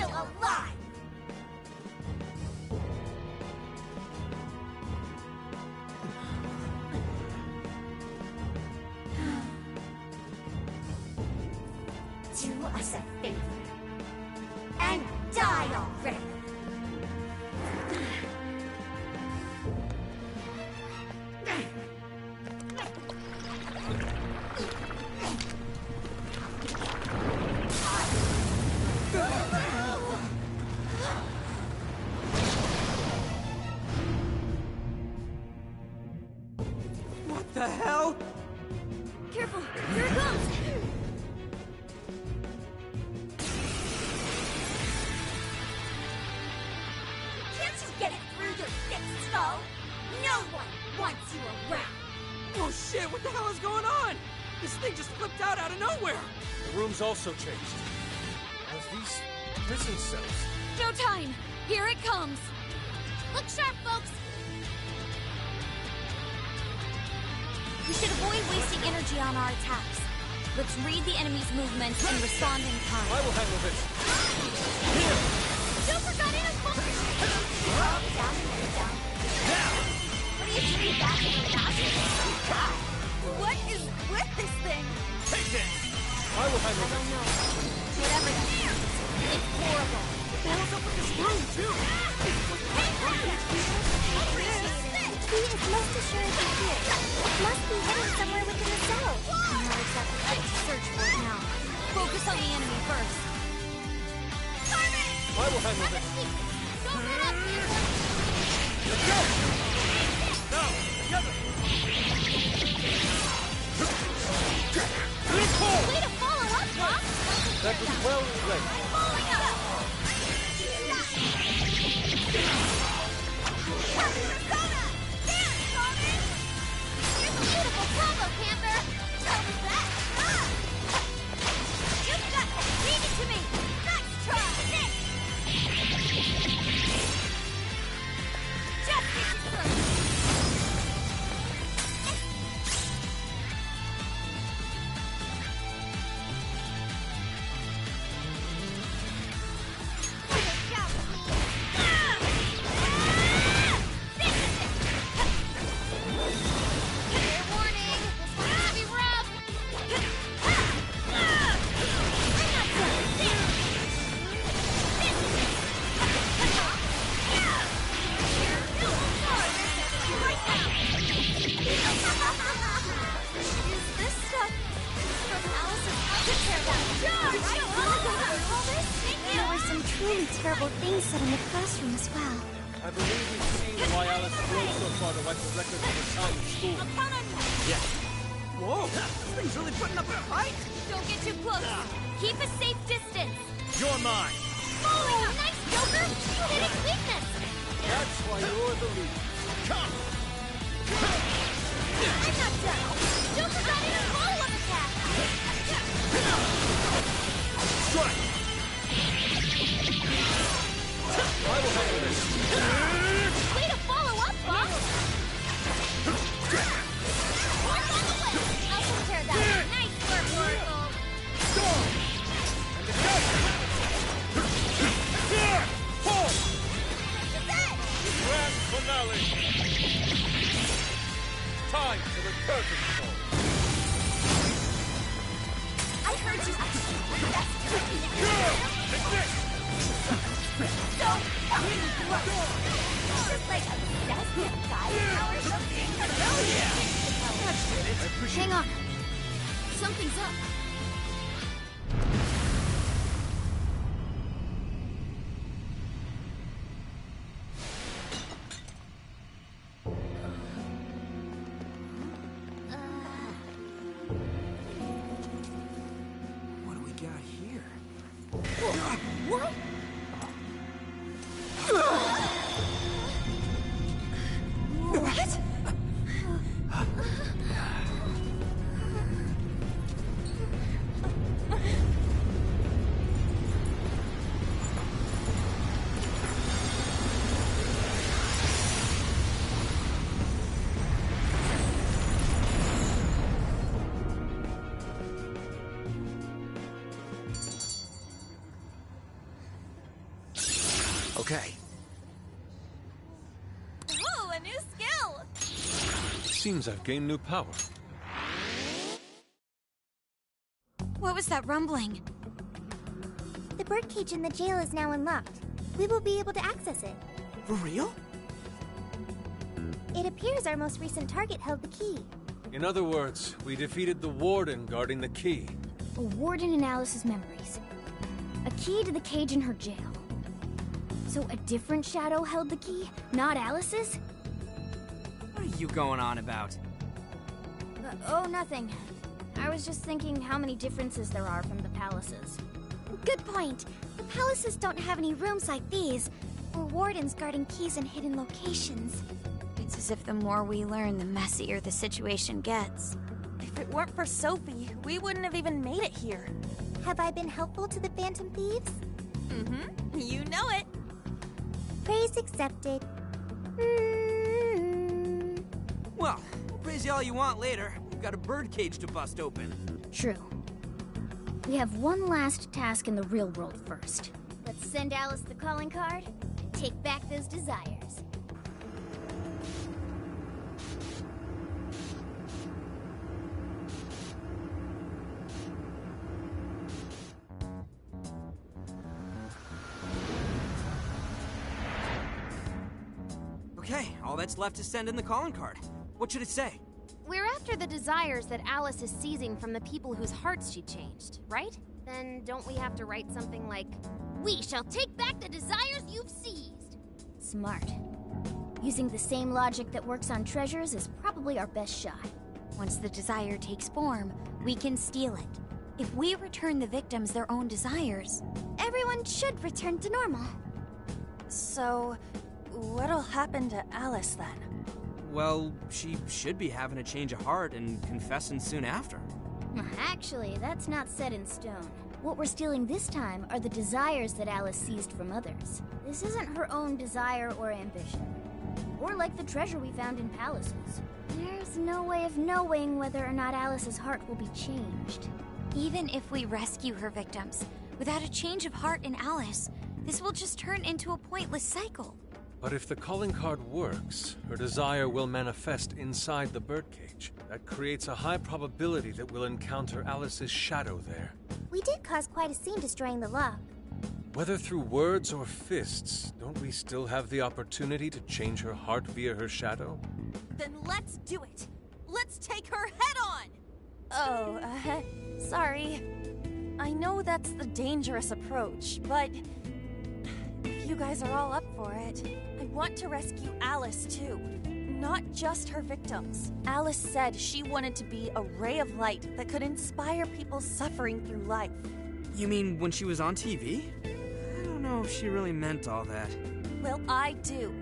still alive! Do us a favor and die already! What the hell? Careful! Here it comes! Can't you get it through your thick skull? No one wants you around! Oh shit, what the hell is going on? This thing just flipped out of nowhere! The room's also changed. As these prison cells. No time! Here it comes! Look sharp, folks! We should avoid wasting energy on our attacks. Let's read the enemy's movements and respond in time. I will handle this. Joker got in a focus! Down and then down. What do you do back in the God? What is with this thing? Take this! I will handle I don't this. know. Whatever that means, it's horrible. What was up with this room, too? He is most assuredly here. Must be hidden somewhere within the cell. I'm not exactly fit to search for it now. Focus on the enemy first. I will handle this. Don't let up, Let's go! Now, together! Good call! Way to follow up, Bob! That was well played. I'm following up! Persona! Dance, Robin! Here's a beautiful combo, Panther! Tell me that! You've got to leave it to me! Nice try! Just get you through! There were some truly terrible things said in the classroom as well. I believe we've seen why Alice drove so far to wipe the record of her time in school. Yes. Whoa, this thing's really putting up a fight! Don't get too close. Keep a safe distance. You're mine. Oh, nice, Joker! You hit its weakness. That's why you're the leader. Come! I'm not done. Joker got in a follow-up attack. Strike! I will handle this. Way to follow up, Bob. One's on the way. I'll take care of that. Nice work, Oracle. Storm! And the Joker! Pull! This is it. Grand finale! Time for the curtain call. I heard you actually best. Take this! So fucking gross. Just like obsessed with guy power something. Hang on. Something's up. What do we got here? What? What? Okay. Ooh, a new skill! Seems I've gained new power. What was that rumbling? The birdcage in the jail is now unlocked. We will be able to access it. For real? It appears our most recent target held the key. In other words, we defeated the warden guarding the key. A warden in Alice's memories. A key to the cage in her jail. So a different shadow held the key, not Alice's? What are you going on about? Oh, nothing. I was just thinking how many differences there are from the palaces. Good point. The palaces don't have any rooms like these, or wardens guarding keys in hidden locations. It's as if the more we learn, the messier the situation gets. If it weren't for Sophie, we wouldn't have even made it here. Have I been helpful to the Phantom Thieves? Mm-hmm. You know it. Praise accepted. Well, we'll praise you all you want later. We've got a birdcage to bust open. True. We have one last task in the real world first. Let's send Alice the calling card and take back those desires. Okay, all that's left is send in the calling card. What should it say? We're after the desires that Alice is seizing from the people whose hearts she changed, right? Then don't we have to write something like, "We shall take back the desires you've seized"? Smart. Using the same logic that works on treasures is probably our best shot. Once the desire takes form, we can steal it. If we return the victims their own desires, everyone should return to normal. So, what'll happen to Alice then? Well, she should be having a change of heart and confessing soon after. Actually, that's not set in stone. What we're stealing this time are the desires that Alice seized from others. This isn't her own desire or ambition. Or like the treasure we found in palaces. There's no way of knowing whether or not Alice's heart will be changed. Even if we rescue her victims, without a change of heart in Alice, this will just turn into a pointless cycle. But if the calling card works, her desire will manifest inside the birdcage. That creates a high probability that we'll encounter Alice's shadow there. We did cause quite a scene destroying the lock. Whether through words or fists, don't we still have the opportunity to change her heart via her shadow? Then let's do it. Let's take her head on! Oh, sorry. I know that's the dangerous approach, but if you guys are all up for it, I want to rescue Alice too. Not just her victims. Alice said she wanted to be a ray of light that could inspire people suffering through life. You mean when she was on TV? I don't know if she really meant all that. Well, I do.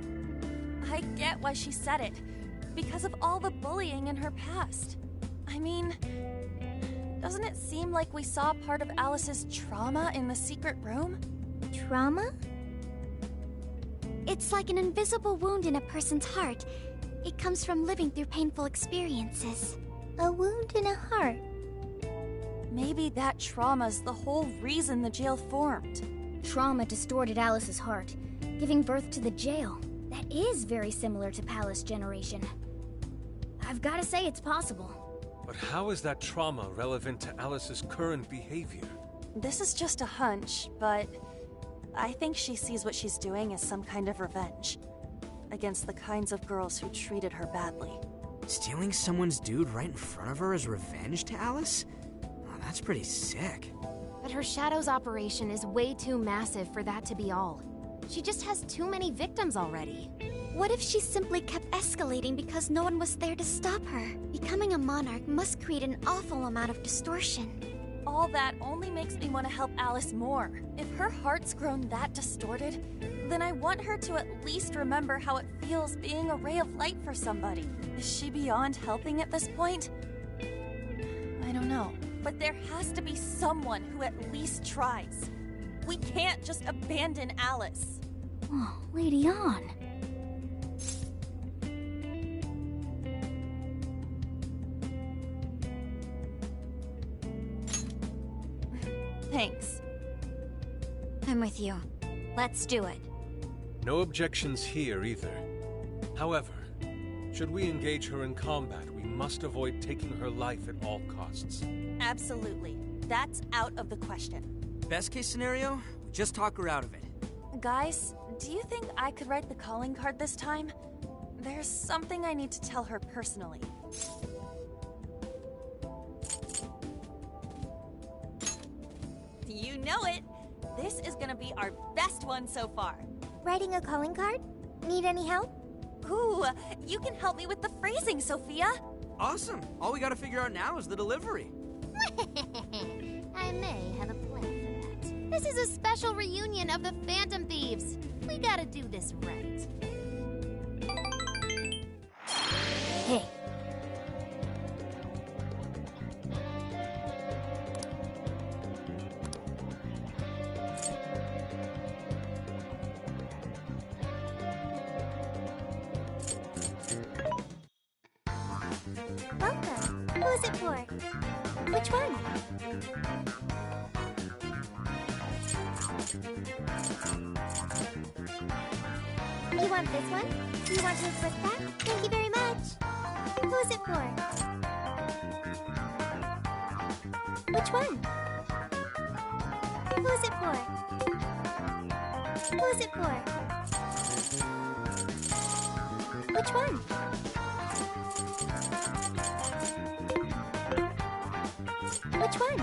I get why she said it. Because of all the bullying in her past. I mean, doesn't it seem like we saw part of Alice's trauma in the secret room? Trauma? It's like an invisible wound in a person's heart. It comes from living through painful experiences. A wound in a heart. Maybe that trauma's the whole reason the jail formed. Trauma distorted Alice's heart, giving birth to the jail. That is very similar to Palace Generation. I've got to say it's possible. But how is that trauma relevant to Alice's current behavior? This is just a hunch, but I think she sees what she's doing as some kind of revenge against the kinds of girls who treated her badly. Stealing someone's dude right in front of her as revenge to Alice? Oh, that's pretty sick. But her Shadow's operation is way too massive for that to be all. She just has too many victims already. What if she simply kept escalating because no one was there to stop her? Becoming a monarch must create an awful amount of distortion. All that only makes me want to help Alice more. If her heart's grown that distorted, then I want her to at least remember how it feels being a ray of light for somebody. Is she beyond helping at this point? I don't know. But there has to be someone who at least tries. We can't just abandon Alice. Oh, Lady Ann. Thanks. I'm with you. Let's do it. No objections here either. However, should we engage her in combat, we must avoid taking her life at all costs. Absolutely. That's out of the question. Best case scenario, we just talk her out of it. Guys, do you think I could write the calling card this time? There's something I need to tell her personally. You know it! This is gonna be our best one so far. Writing a calling card? Need any help? Ooh, you can help me with the phrasing, Sophia! Awesome. All we gotta figure out now is the delivery. I may have a plan for that. This is a special reunion of the Phantom Thieves. We gotta do this right. Hey. Welcome. Who's it for? Which one? You want this one? Do you want to request that? Thank you very much. Who's it for? Which one? Who's it for? Who's it for? Which one? Which one?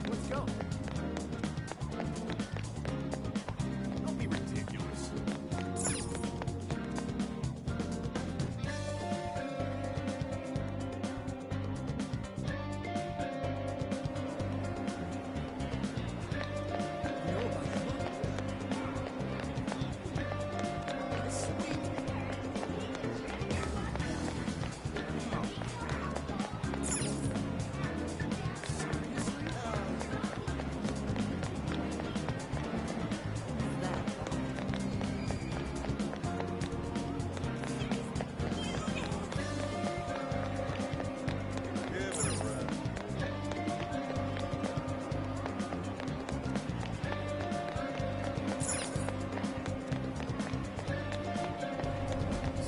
Let's go. Don't be ridiculous.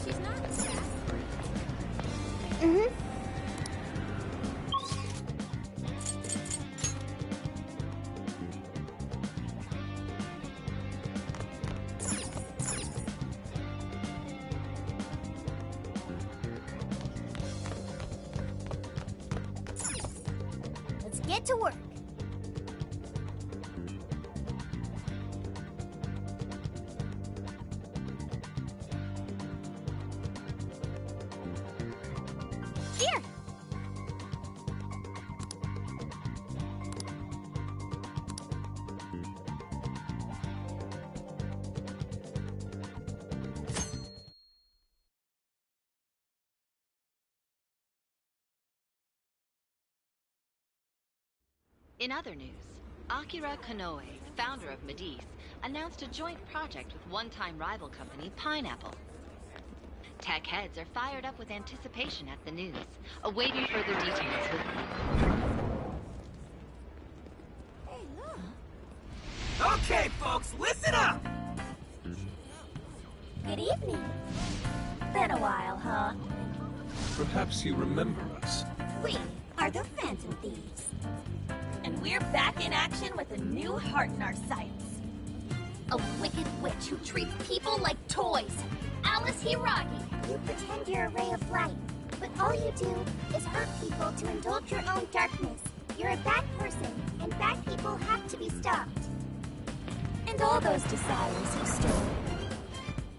She's not desperate. Mm-hmm. Let's get to work. Here. In other news, Akira Konoe, founder of Medivh, announced a joint project with one-time rival company Pineapple. Tech heads are fired up with anticipation at the news, awaiting further details with Hey, look! Okay, folks, listen up! Good evening. Been a while, huh? Perhaps you remember us. We are the Phantom Thieves. And we're back in action with a new heart in our sights. A wicked witch who treats people like toys. Alice Hiragi. You pretend you're a ray of light, but all you do is hurt people to indulge your own darkness. You're a bad person, and bad people have to be stopped. And all those desires you stole.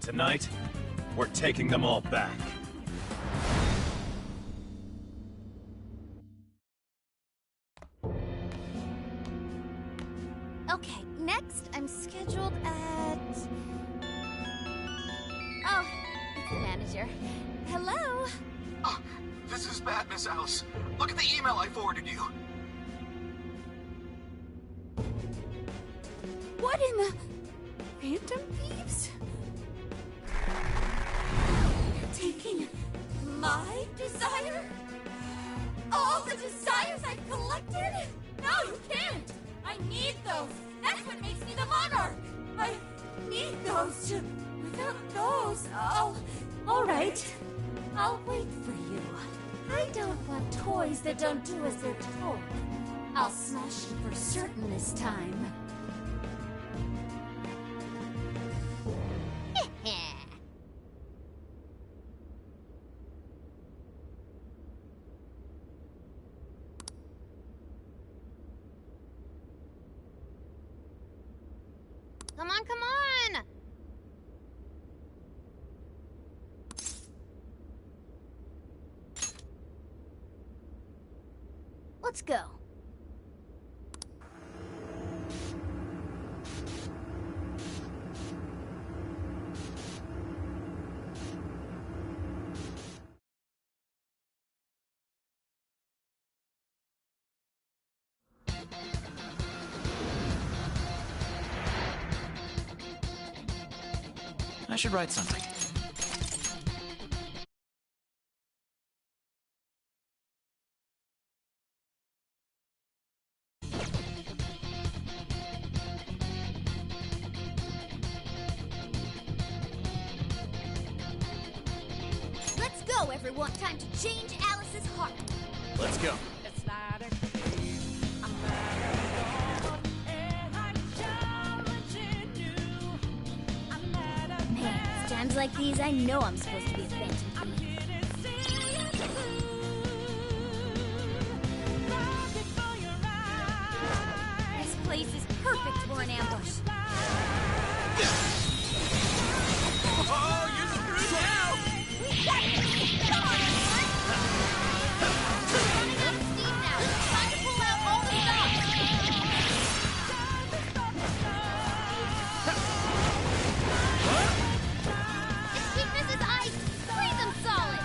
Tonight, we're taking them all back. Okay, next I'm scheduled at... Oh, it's the manager. Hello? Oh, this is bad, Miss Alice. Look at the email I forwarded you. What in the... Phantom Thieves? Taking my desire? All the desires I've collected? No, you can't! I need those! That's what makes me the monarch! I need those to... Without those, all right. I'll wait for you. I don't want toys that don't do as they're told. I'll smash you for certain this time. Come on, come on! Let's go. I should write something. Let's go, everyone. Time to change Alice's heart. Let's go. Man, it's times like these I know I'm supposed to be a phantom thief. This place is perfect for an ambush. Oh, you're screwed now! Running out of steam now. Time to pull out all the stops. Its weakness is ice. Freeze them solid.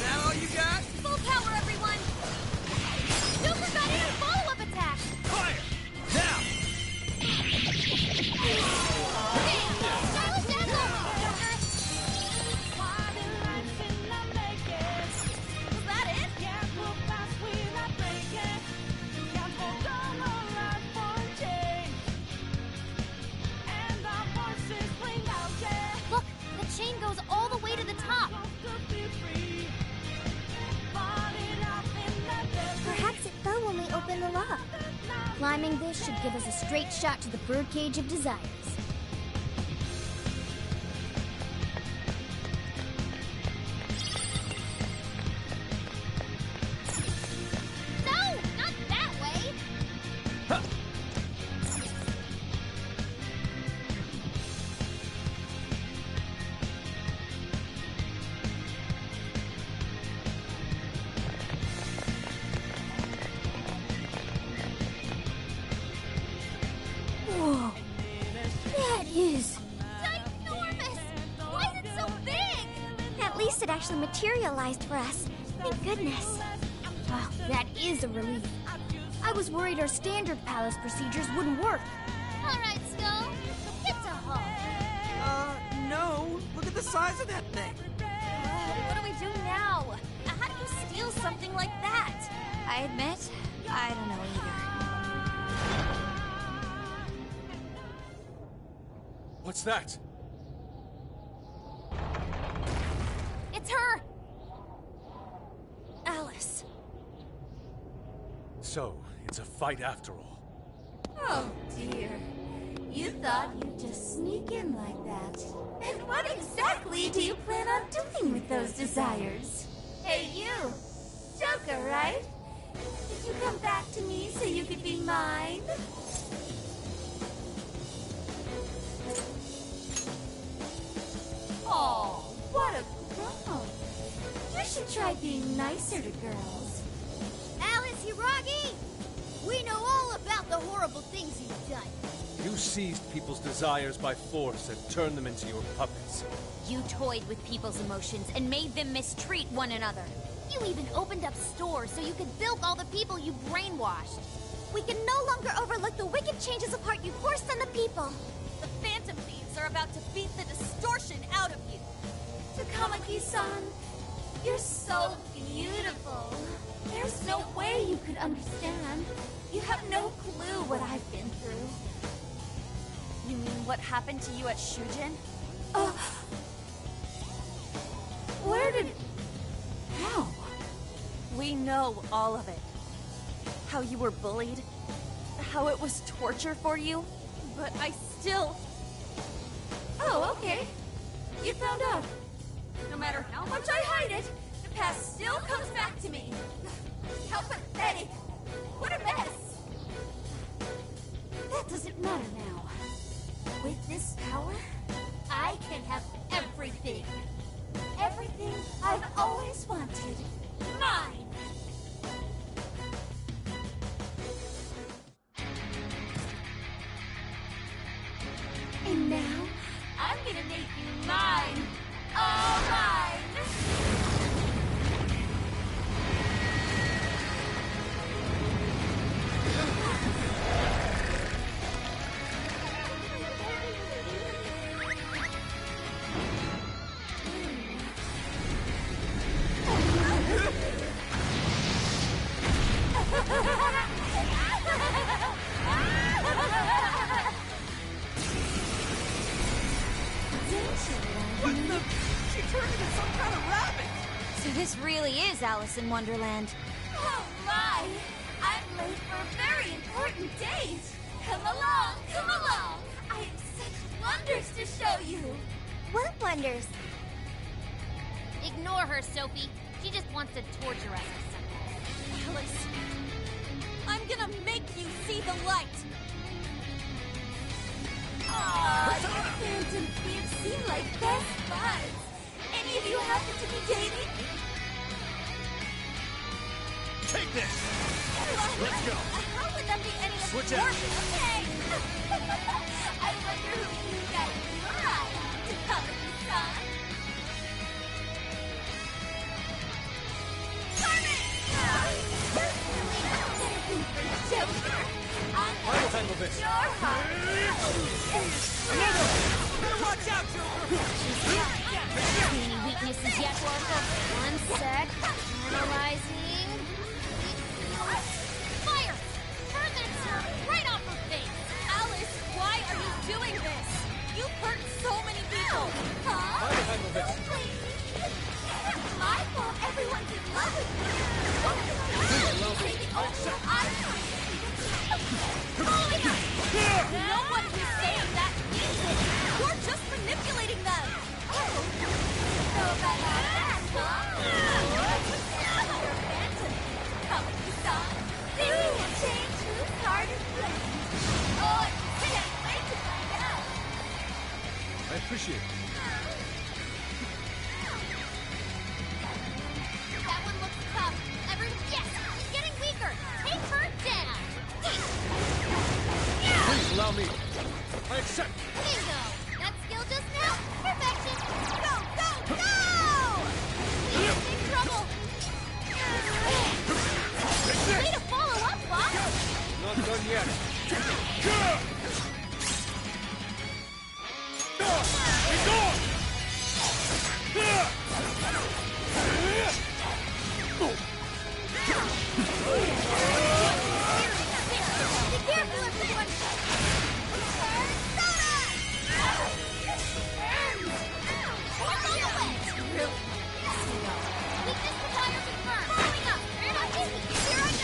That all you got? Full power, everyone. Joker got in a follow-up attack. Fire! Now! Stylish dazzle. Joker. Was that it? Look, the chain goes all the way to the top. Perhaps it fell when we opened the lock. Climbing this should give us a straight shot to the birdcage of desires. No, not that way. Whoa. That is... Ginormous! Why is it so big? At least it actually materialized for us. Thank goodness. Wow, that is a relief. I was worried our standard palace procedures wouldn't work. All right, Skull. Hit to home. No. Look at the size of that thing. What do we do now? How do you steal something like that? I admit, I don't know either. What's that? It's her! Alice. So, it's a fight after all. Oh, dear. You thought you'd just sneak in like that. And what exactly do you plan on doing with those desires? Hey, you! Joker, right? Did you come back to me so you could be mine? Oh, what a crumb. You should try being nicer to girls. Alice Hiragi! We know all about the horrible things you've done. You seized people's desires by force and turned them into your puppets. You toyed with people's emotions and made them mistreat one another. You even opened up stores so you could bilk all the people you brainwashed. We can no longer overlook the wicked changes of heart you forced on the people. The Phantom Thieves are about to beat the distortion out of you. Takamaki-san, you're so beautiful. There's no way you could understand. You have no clue what I've been through. You mean what happened to you at Shujin? Where did... How? We know all of it. How you were bullied, how it was torture for you, but I still... Oh, okay. You found out. No matter how much I hide it, the past still comes back to me. How pathetic. What a mess. That doesn't matter now. With this power, I can have everything. Everything I've always wanted. Mine! And now, I'm gonna make you mine! All mine! What the? She turned into some kind of rabbit! So this really is Alice in Wonderland. Oh my! I'm late for a very important date! Come along, come along! I have such wonders to show you! What wonders? Ignore her, Sophie. She just wants to torture us or something. Alice, I'm gonna make you see the light! Aww, you Phantom Thieves seem like best buds! Any of you happen to be dating? Take this! Let's go! How would that be any Switch out. Okay! I wonder who you got your eye on to cover this on. Joker! I will handle this. Your heart! Better watch out, Joker! Any weaknesses yet, Oracle? One sec. Analyzing. Fire! Turn that sword right off her face! Alice, why are you doing this? You've hurt so many people! Huh? I will handle this. It's my fault everyone's in love with me! No one who's saying that means it! You're just manipulating them! Oh! So about that, huh? You're Phantom, Kamaki-san. Things can change whose heart is playing. Oh, I can't wait to find out! I appreciate it. That one looks tough. Yes! She's getting weaker! Take her down! Please allow me. I accept. Bingo! That skill just now? Perfection! Go, go, go! He's in big trouble! Way to follow up, boss! Not done yet. Be careful, everyone! Weakness to fire confirmed! Following up! Here I go!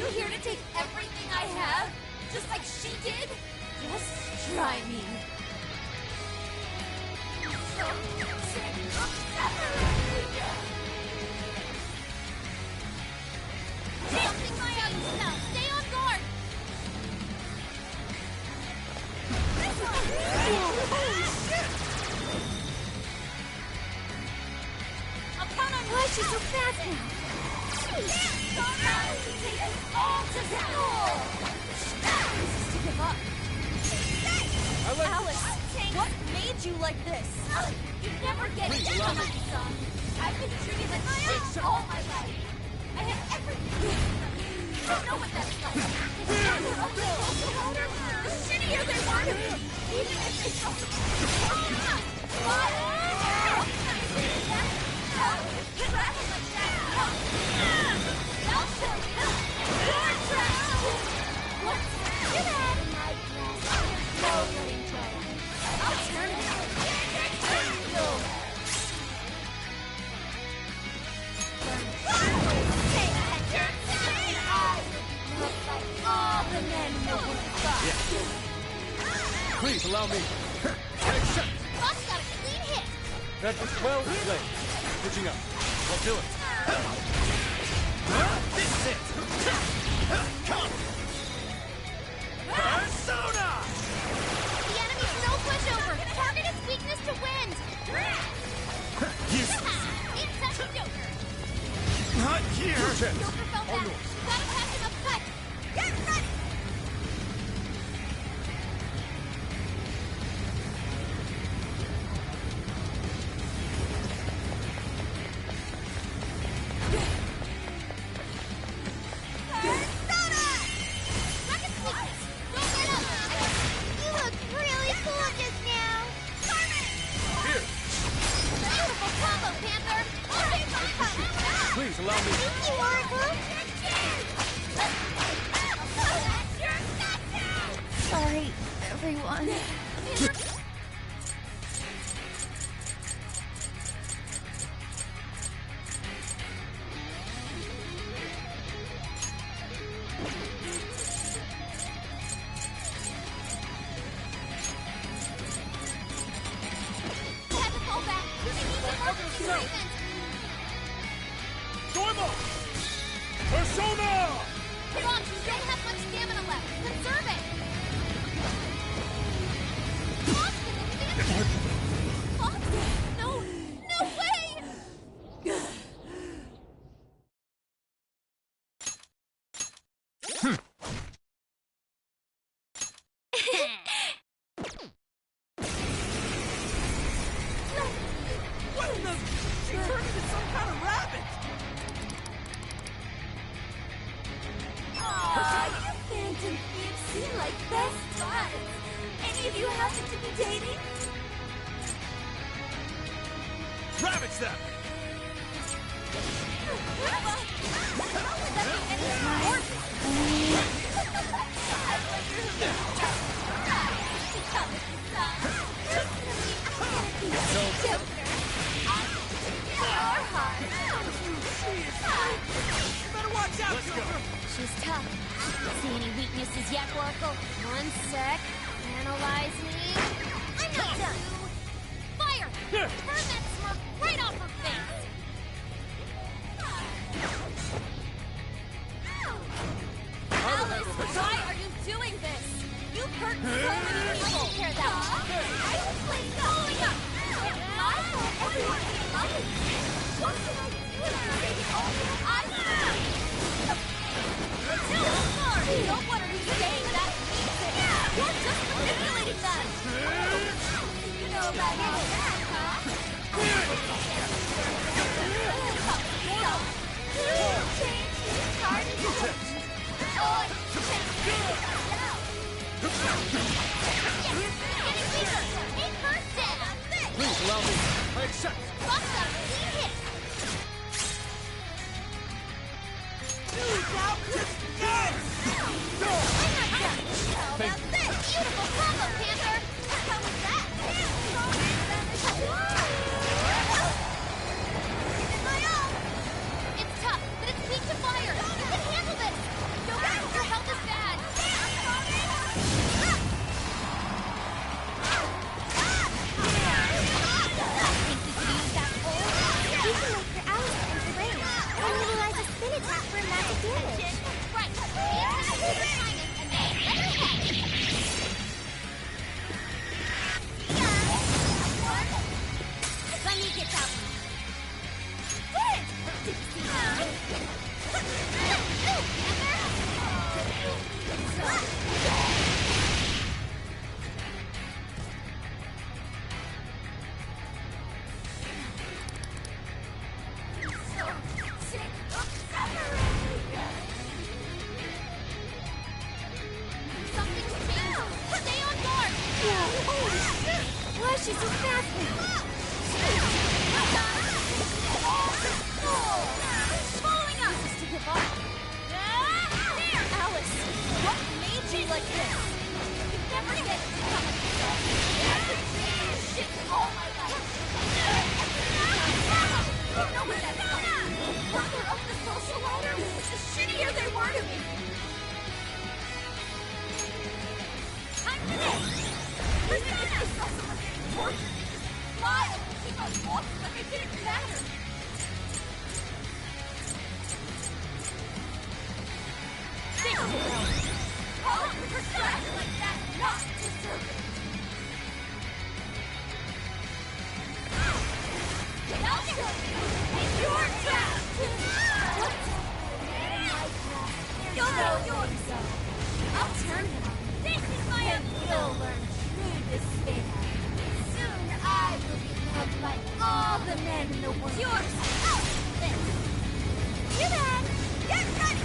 you here to take everything I have? Just like she did? Just try me. Something my own stuff. Stay on guard. Why is she so fast now? All to school! This is to give up. Alice, what made you like this? You never get it, son. I've been treated like shit all my life. I had everything. You don't know what that's like. The shittier they want to be, even if they felt Please allow me. Accept. Boss got a clean hit. That was well played. Pitching up. I'll do it. This is it! Come! Persona! The enemy's no pushover. Target its weakness to wind. Useless! Insect Joker. Not here! Joker fell back. Gotta catch him up cut. Get ready! Please allow me. Sorry, everyone. Dormo! Persona! Boss, you don't have much stamina left. Conserve it. Boss, no way! What in the... She turned into some kind of rabbit! Aw, you phantom thieves seem like best buds. Any of you happen to be dating? Ravage them! She's tough. See any weaknesses yet, Oracle? One sec. Analyzing. I'm not done. Fire! Burn that smirk right off her face! Alice, why are you doing this? You've hurt so many people. I'll take care of that. I was playing following up. I thought everyone would love it. What can I do? No, sorry. You don't want her to say that means it. You're just manipulating them. You know about all that, huh? Change your card. Please allow me. I accept. Boss got a clean hit. Thank you. Beautiful combo, Panther! How was that? It's tough, but it's weak to fire. You can handle this. so fast now! Following us! This is to give up. There! Alice, what made you like this? You never get to become like this. Shit all my life. You know what that's like. The further up the social ladder, the shittier they were to me. Time for this! Persona! I saw someone getting tortured. Smile! Keep on walking like it didn't matter. Think of it. Calling for trash like that, not deserving. It's your trash! What? You'll know yours! I'll turn him. This is my appeal! You'll learn true despair. Soon I will be loved by all the men in the world. Yours! This! You man! Get ready!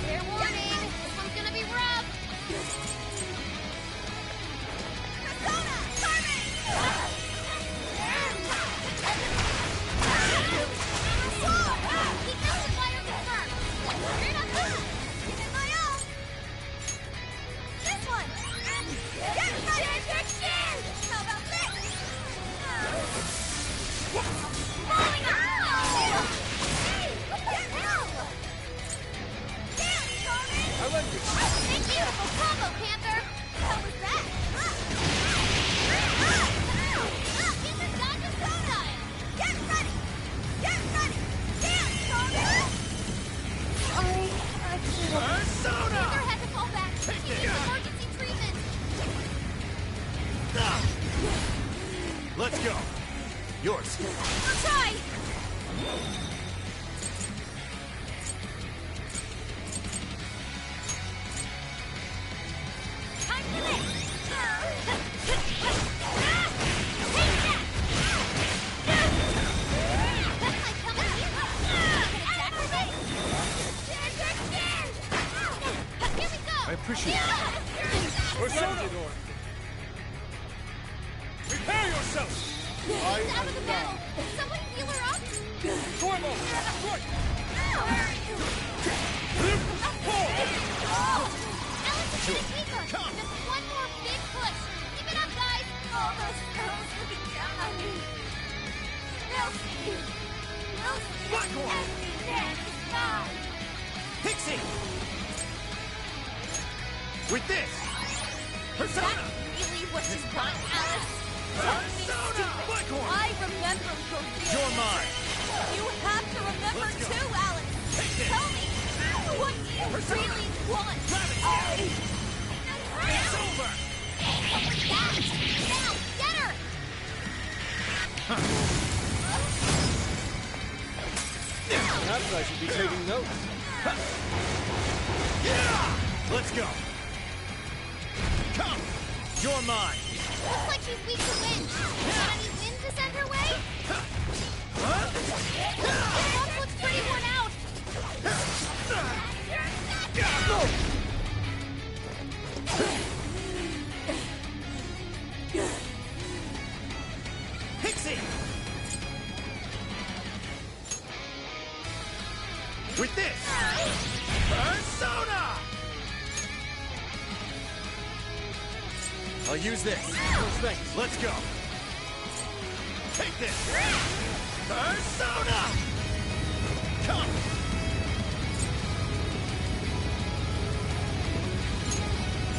Fair warning, this one's gonna be rough. Persona! Carmen! He knows the fire was first. Straight up there. Give it my all! This one! Get ready! How about this? Falling out! Hey! What the hell? Damn, Carmen! I like this. Thank you. Combo, Panther. How was that? He's a Dr. Soda. Get ready! Get ready! Damn, Carmen! I can't. Persona! Panther had to fall back. He needs emergency treatment. Let's go. Yours. I'll try! Time for this! I appreciate it. Persona! Prepare yourself! She's out of the battle. Somebody heal her up. Tormo! Quick! Alice is gonna keep her. Just one more big push. Keep it up, guys. All those girls looking down on me. Milky! Every man is mine! Pixie! With this! Persona! Really what you want, Alice? Persona! Blackhorn! I remember your real You're answer. mine! You have to remember Let's go. too, Alice! Take this! Tell me, what do you Persona! really want? Gravity! It's over! What was that? Now, get her. Perhaps I should be taking notes. Yeah! Let's go! Come! You're mine! Looks like she's weak to wind. Got any wind to send her way? The boss looks pretty worn out. Pixie! With this! Persona! I'll use this. Thanks. Let's go. Take this! Persona! Come!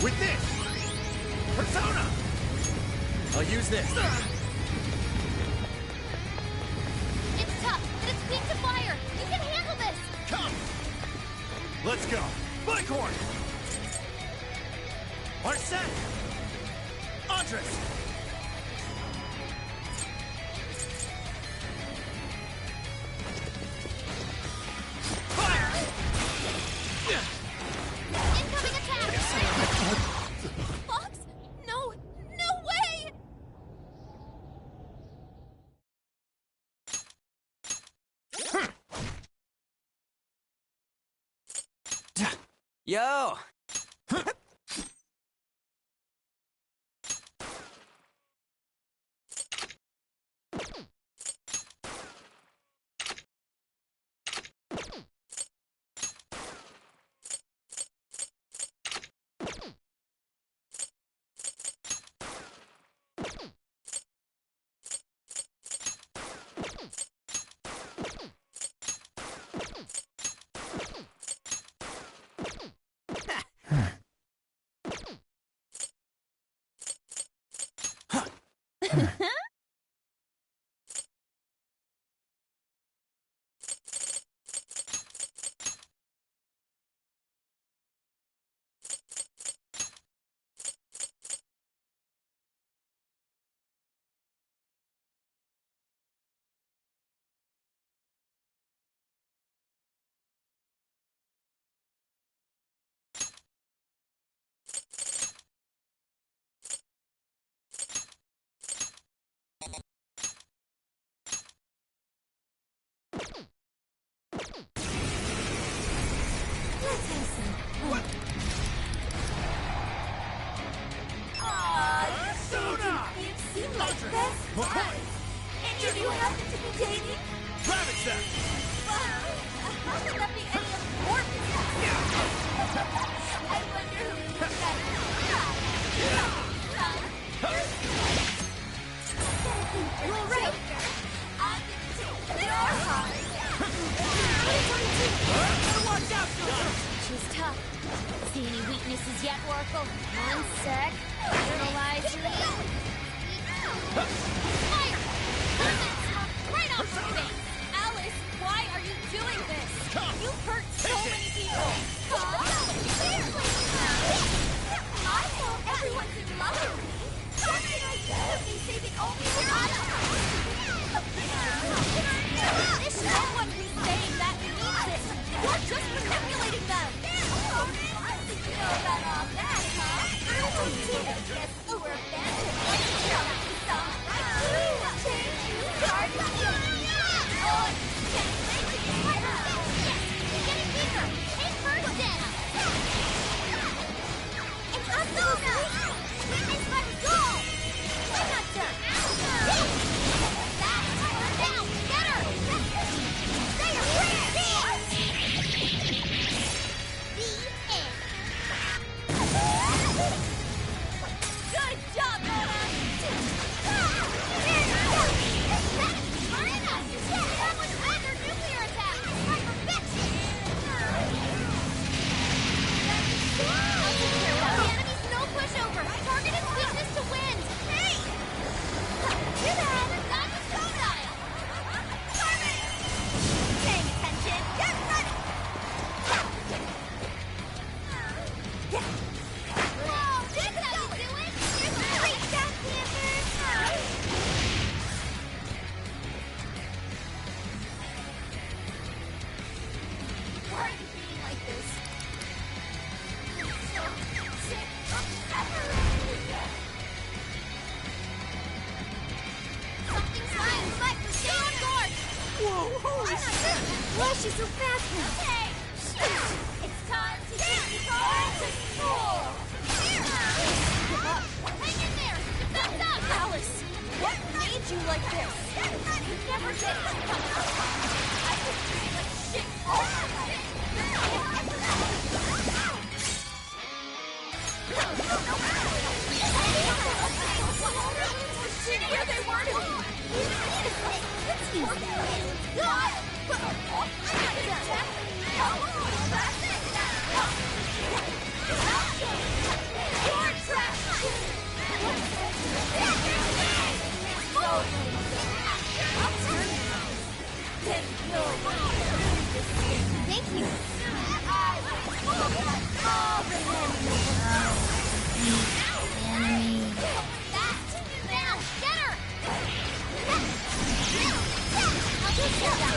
With this! Persona! I'll use this. It's tough, but it's weak to fire. You can handle this. Come! Let's go. Blackhorn! Arsene! Andres! Yo! Let's have some fun. You seem like best friends. Any of you happen to be dating? Ravage them! Well, how could that be any importance? I wonder who you guys are. You're right. I'm gonna take your heart. Watch out, she's tough. See any weaknesses yet, Oracle? One sec. Analyze your fire! Right off her face! Alice, why are you doing this? You've hurt so many people. I thought everyone's in love with me. How can I be saving only Anna? There's no one who's saying that means it. You're just manipulating them. I think you know about all that, huh? I don't think I guess you were abandoned. Tell me some. Change you start with you. Oh, can't wait to get her out. Getting bigger! Take her down! It's Asuna! It's my goal! I'm not done. That's her down! Get her! They are free! The end! Good job, Mona. Marina! That was under nuclear attack! Sniper bitch! The enemy's no pushover! Target its weakness to wind! Hey! Too bad! That's a sundial! Paying attention! Get ready! Whoa! That's how you do it! Reach out, Panther! Why are you being like this? I'm so sick of separating. Something's flying! Sniper, stay on guard! Whoa, holy shit! Why is she so fast now? Okay! It's time to take you all to school! Hang in there! Defense up! Alice, what made you like this? You never did this before. I was treated like shit all my life. Shittier they were to me. Let's use that. God! I'm not done. You're trapped! Thank you! Now, get her! I'll just get that.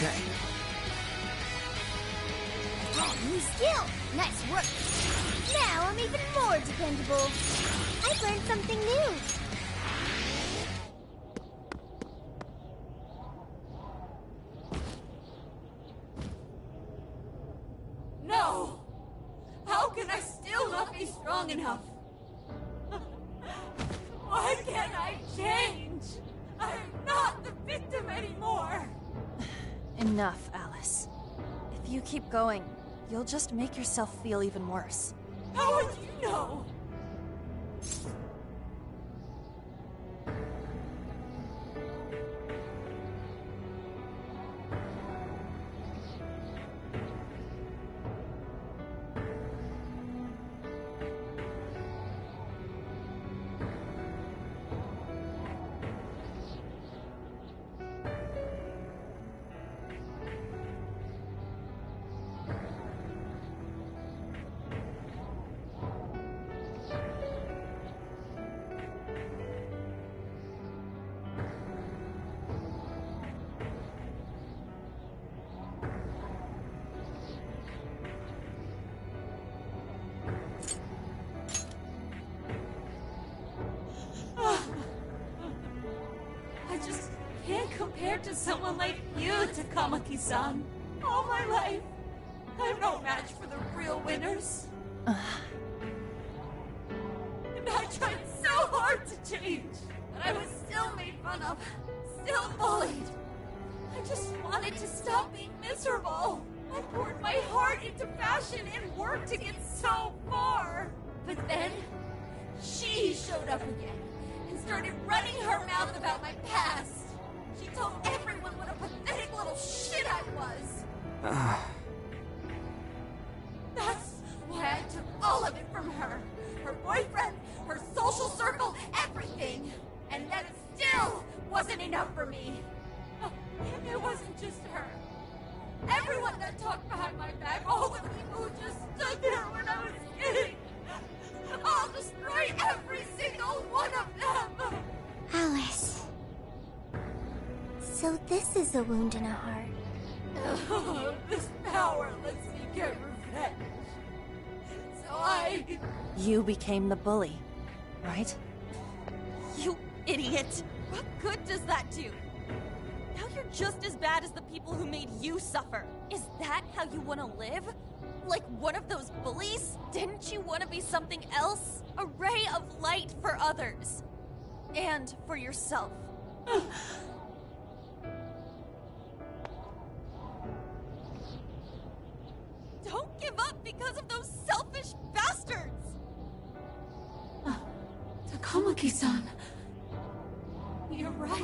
Okay. Oh, new skill! Nice work! Now I'm even more dependable. I've learned something new. No! How can I still not be strong enough? Why can't I change? I'm not the victim anymore! Enough, Alice. If you keep going, you'll just make yourself feel even worse. How would you know? I just can't compare to someone like you, Takamaki-san. All my life, I'm no match for the real winners. And I tried so hard to change, but I was still made fun of, still bullied. I just wanted to stop being miserable. I poured my heart into fashion and worked to get so far. But then, she showed up again and started running her mouth about my past. She told everyone what a pathetic little shit I was. That's why I took all of it from her. Her boyfriend, her social circle, everything. And that still wasn't enough for me. It wasn't just her. Everyone that talked behind my back, all the people who just stood there when I was kidding. I'll destroy every single one of them! Alice. So this is a wound in a heart. Oh, this power lets me get revenge. So You became the bully, right? You idiot! What good does that do? Now you're just as bad as the people who made you suffer. Is that how you want to live? Like one of those bullies? Didn't you want to be something else? A ray of light for others. And for yourself. Don't give up because of those selfish bastards! Takamaki-san. You're right.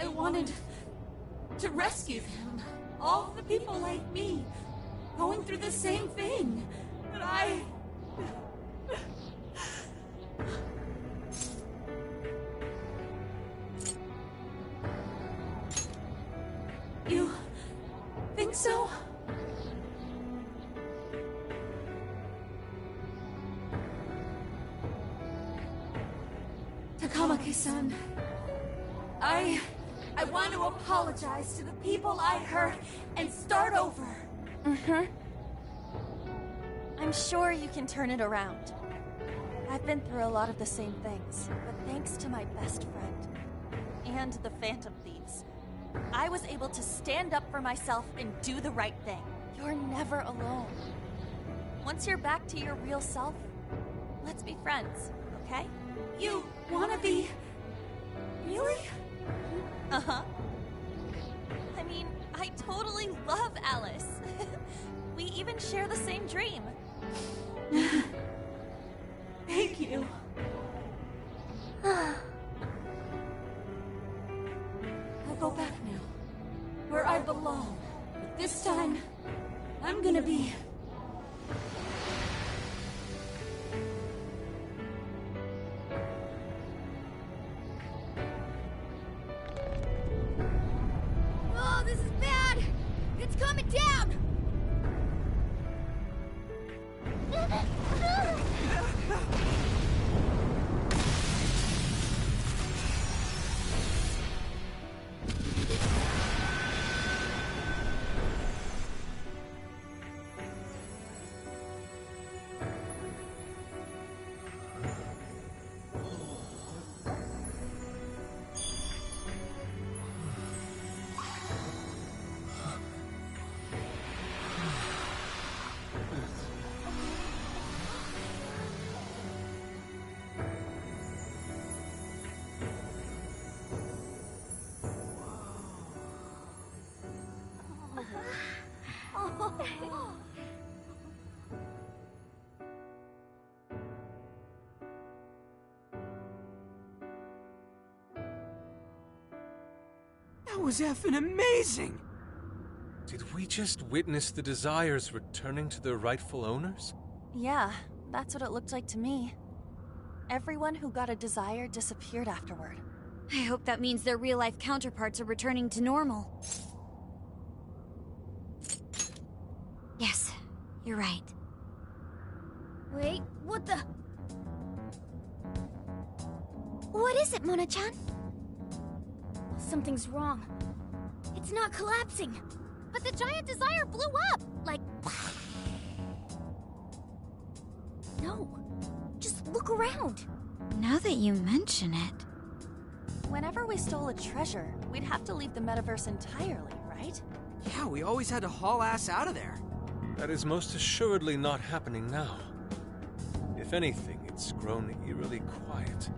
I wanted to rescue them. All the people like me, going through the same thing. But You think so? Takamaki-san, I want to apologize to the people I hurt and start over. I'm sure you can turn it around. I've been through a lot of the same things, but thanks to my best friend and the Phantom Thieves, I was able to stand up for myself and do the right thing. You're never alone. Once you're back to your real self, let's be friends, okay? You wanna be... Really? Uh-huh. I mean, I totally love Alice. We even share the same dream. Thank you. I'll go back now, where I belong. But this time, I'm gonna be... Oh, this is bad! It's coming down! That was effing amazing! Did we just witness the Desires returning to their rightful owners? Yeah, that's what it looked like to me. Everyone who got a Desire disappeared afterward. I hope that means their real-life counterparts are returning to normal. Yes, you're right. Wait, what the... What is it, Mona-chan? Something's wrong. It's not collapsing. But the giant Desire blew up! Like... No. Just look around. Now that you mention it... Whenever we stole a treasure, we'd have to leave the metaverse entirely, right? Yeah, we always had to haul ass out of there. That is most assuredly not happening now. If anything, it's grown eerily quiet.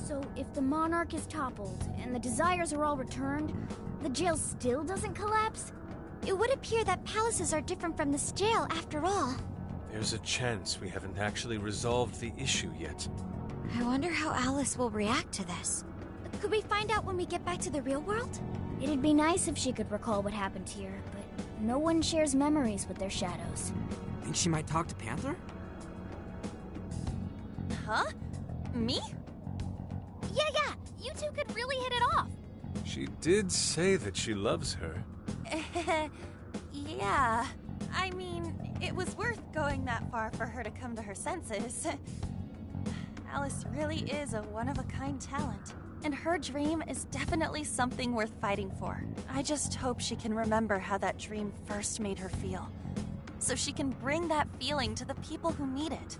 So if the Monarch is toppled and the Desires are all returned, the jail still doesn't collapse? It would appear that palaces are different from this jail after all. There's a chance we haven't actually resolved the issue yet. I wonder how Alice will react to this. Could we find out when we get back to the real world? It'd be nice if she could recall what happened here, but no one shares memories with their shadows. Think she might talk to Panther? Huh? Me? Yeah, you two could really hit it off. She did say that she loves her. Yeah. I mean, it was worth going that far for her to come to her senses. Alice really is a one-of-a-kind talent. And her dream is definitely something worth fighting for. I just hope she can remember how that dream first made her feel, so she can bring that feeling to the people who need it.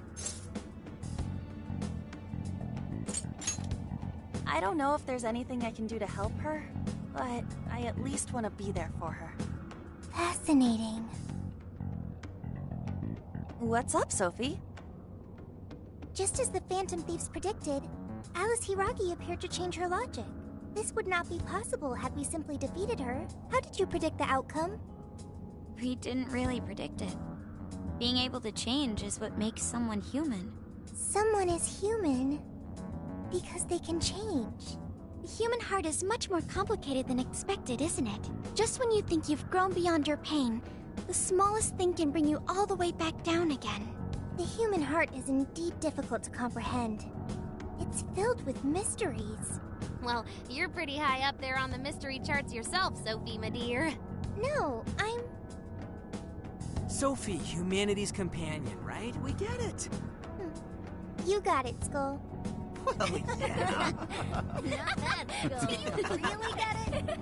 I don't know if there's anything I can do to help her, but I at least want to be there for her. Fascinating. What's up, Sophie? Just as the Phantom Thieves predicted, Alice Hiragi appeared to change her logic. This would not be possible had we simply defeated her. How did you predict the outcome? We didn't really predict it. Being able to change is what makes someone human. Someone is human because they can change. The human heart is much more complicated than expected, isn't it? Just when you think you've grown beyond your pain, the smallest thing can bring you all the way back down again. The human heart is indeed difficult to comprehend. It's filled with mysteries. Well, you're pretty high up there on the mystery charts yourself, Sophie, my dear. No, I'm... Sophie, humanity's companion, right? We get it. You got it, Skull. Well, yeah. Not bad, Skull. Do you really get it?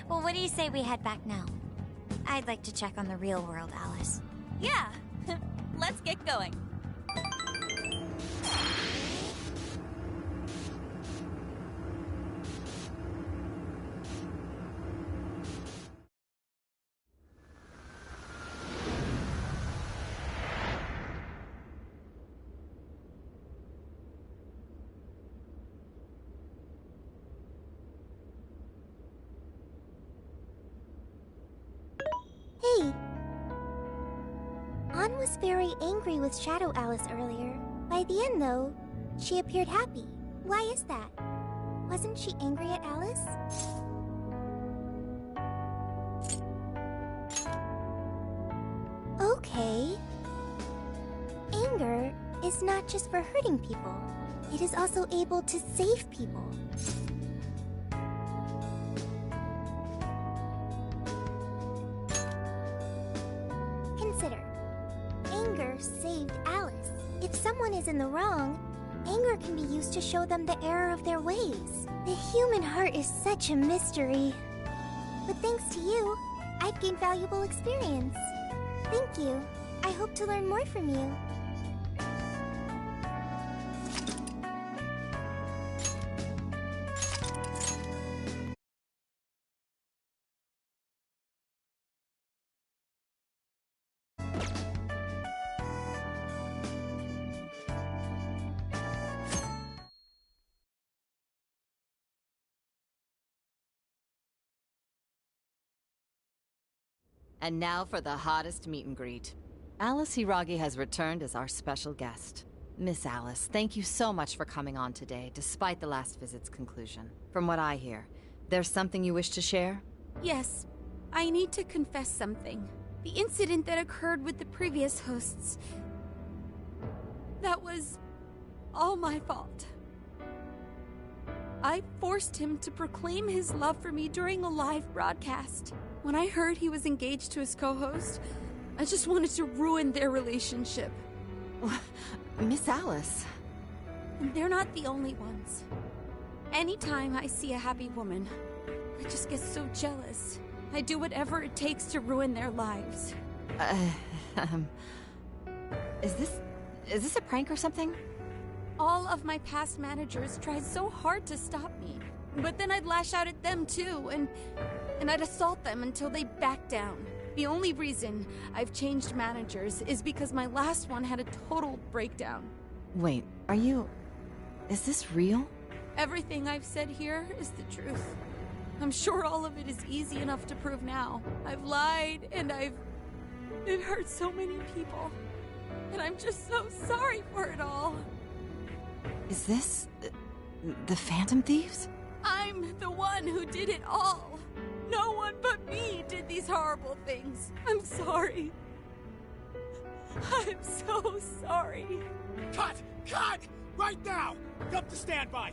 Well, what do you say we head back now? I'd like to check on the real world, Alice. Yeah. Let's get going. Hey! Ann was very angry with Shadow Alice earlier. By the end, though, she appeared happy. Why is that? Wasn't she angry at Alice? Okay. Anger is not just for hurting people. It is also able to save people. Consider. Anger saved Alice. If someone is in the wrong, Anger can be used to show them the error of their ways. The human heart is such a mystery. But thanks to you, I've gained valuable experience. Thank you. I hope to learn more from you. And now for the hottest meet and greet. Alice Hiragi has returned as our special guest. Miss Alice, thank you so much for coming on today, despite the last visit's conclusion. From what I hear, there's something you wish to share? Yes. I need to confess something. The incident that occurred with the previous hosts... that was... all my fault. I forced him to proclaim his love for me during a live broadcast. When I heard he was engaged to his co-host, I just wanted to ruin their relationship. Miss Alice... And they're not the only ones. Anytime I see a happy woman, I just get so jealous. I do whatever it takes to ruin their lives. Is this a prank or something? All of my past managers tried so hard to stop me. But then I'd lash out at them too, and I'd assault them until they backed down. The only reason I've changed managers is because my last one had a total breakdown. Wait, are you... is this real? Everything I've said here is the truth. I'm sure all of it is easy enough to prove now. I've lied, and it hurt so many people. And I'm just so sorry for it all. Is this... the Phantom Thieves? I'm the one who did it all. No one but me did these horrible things. I'm sorry. I'm so sorry. Cut! Cut! Right now! Come to standby!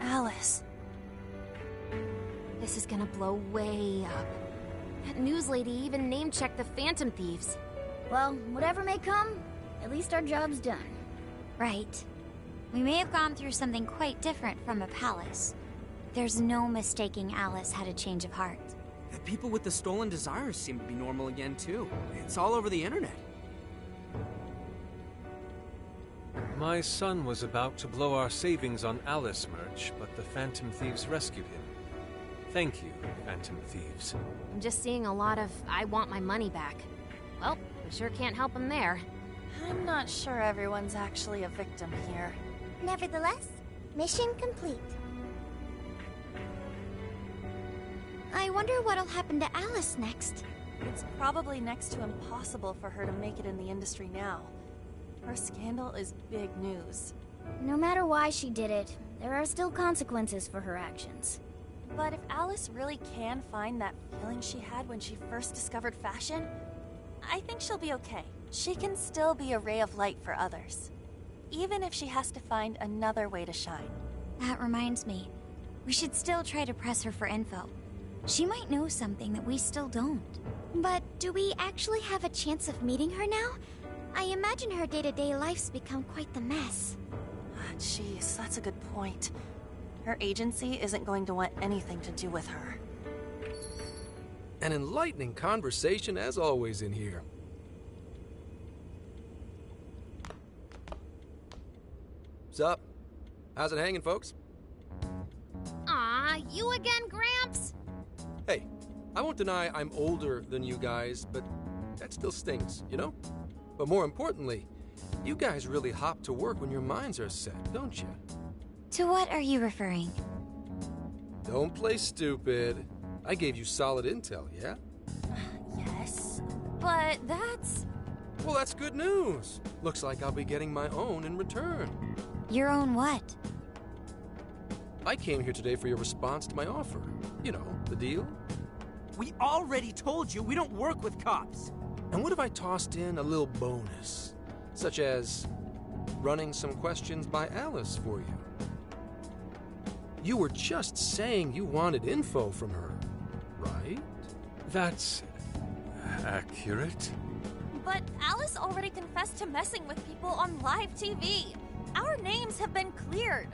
Alice. This is gonna blow way up. That news lady even name-checked the Phantom Thieves. Well, whatever may come, at least our job's done. Right. We may have gone through something quite different from a palace. There's no mistaking Alice had a change of heart. The people with the stolen desires seem to be normal again, too. It's all over the internet. My son was about to blow our savings on Alice merch, but the Phantom Thieves rescued him. Thank you, Phantom Thieves. I'm just seeing a lot of, I want my money back. Well, we sure can't help him there. I'm not sure everyone's actually a victim here. Nevertheless, mission complete. I wonder what'll happen to Alice next. It's probably next to impossible for her to make it in the industry now. Her scandal is big news. No matter why she did it, there are still consequences for her actions. But if Alice really can find that feeling she had when she first discovered fashion, I think she'll be okay. She can still be a ray of light for others, even if she has to find another way to shine. That reminds me, we should still try to press her for info. She might know something that we still don't. But do we actually have a chance of meeting her now? I imagine her day-to-day life's become quite the mess. Jeez, that's a good point. Her agency isn't going to want anything to do with her. An enlightening conversation as always in here. Sup? How's it hanging, folks? Aw, you again, Gramps? Hey, I won't deny I'm older than you guys, but that still stings, you know? But more importantly, you guys really hop to work when your minds are set, don't you? To what are you referring? Don't play stupid. I gave you solid intel, yeah? Yes, but that's... Well, that's good news. Looks like I'll be getting my own in return. Your own what? I came here today for your response to my offer. You know, the deal. We already told you we don't work with cops. And what if I tossed in a little bonus? Such as running some questions by Alice for you. You were just saying you wanted info from her, right? That's... accurate. but Alice already confessed to messing with people on live TV. Our names have been cleared.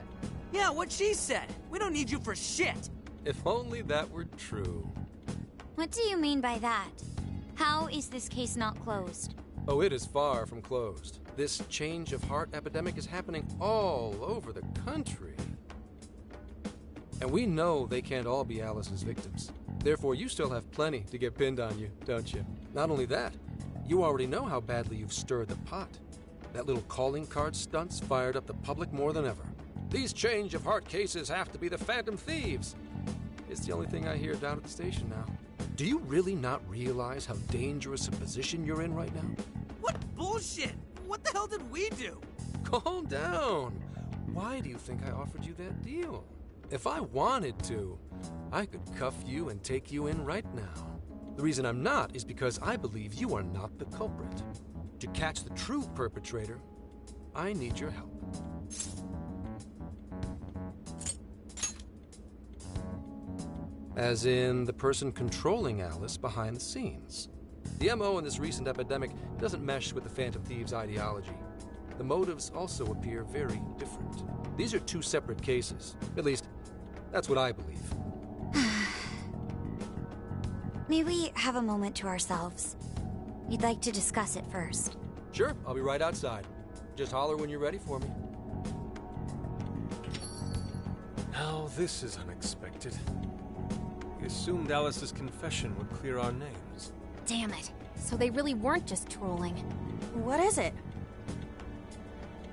Yeah, what she said. We don't need you for shit. If only that were true. What do you mean by that? How is this case not closed? Oh, it is far from closed. This change of heart epidemic is happening all over the country. And we know they can't all be Alice's victims. Therefore, you still have plenty to get pinned on you, don't you? Not only that, you already know how badly you've stirred the pot. That little calling card stunt's fired up the public more than ever. These change of heart cases have to be the Phantom Thieves. It's the only thing I hear down at the station now. Do you really not realize how dangerous a position you're in right now? What bullshit? What the hell did we do? Calm down. Why do you think I offered you that deal? If I wanted to, I could cuff you and take you in right now. The reason I'm not is because I believe you are not the culprit. To catch the true perpetrator, I need your help. As in the person controlling Alice behind the scenes. The MO in this recent epidemic doesn't mesh with the Phantom Thieves' ideology. The motives also appear very different. These are two separate cases. At least, that's what I believe. May we have a moment to ourselves? We'd like to discuss it first. Sure, I'll be right outside. Just holler when you're ready for me. Now this is unexpected. We assumed Alice's confession would clear our names. Damn it. So they really weren't just trolling. What is it?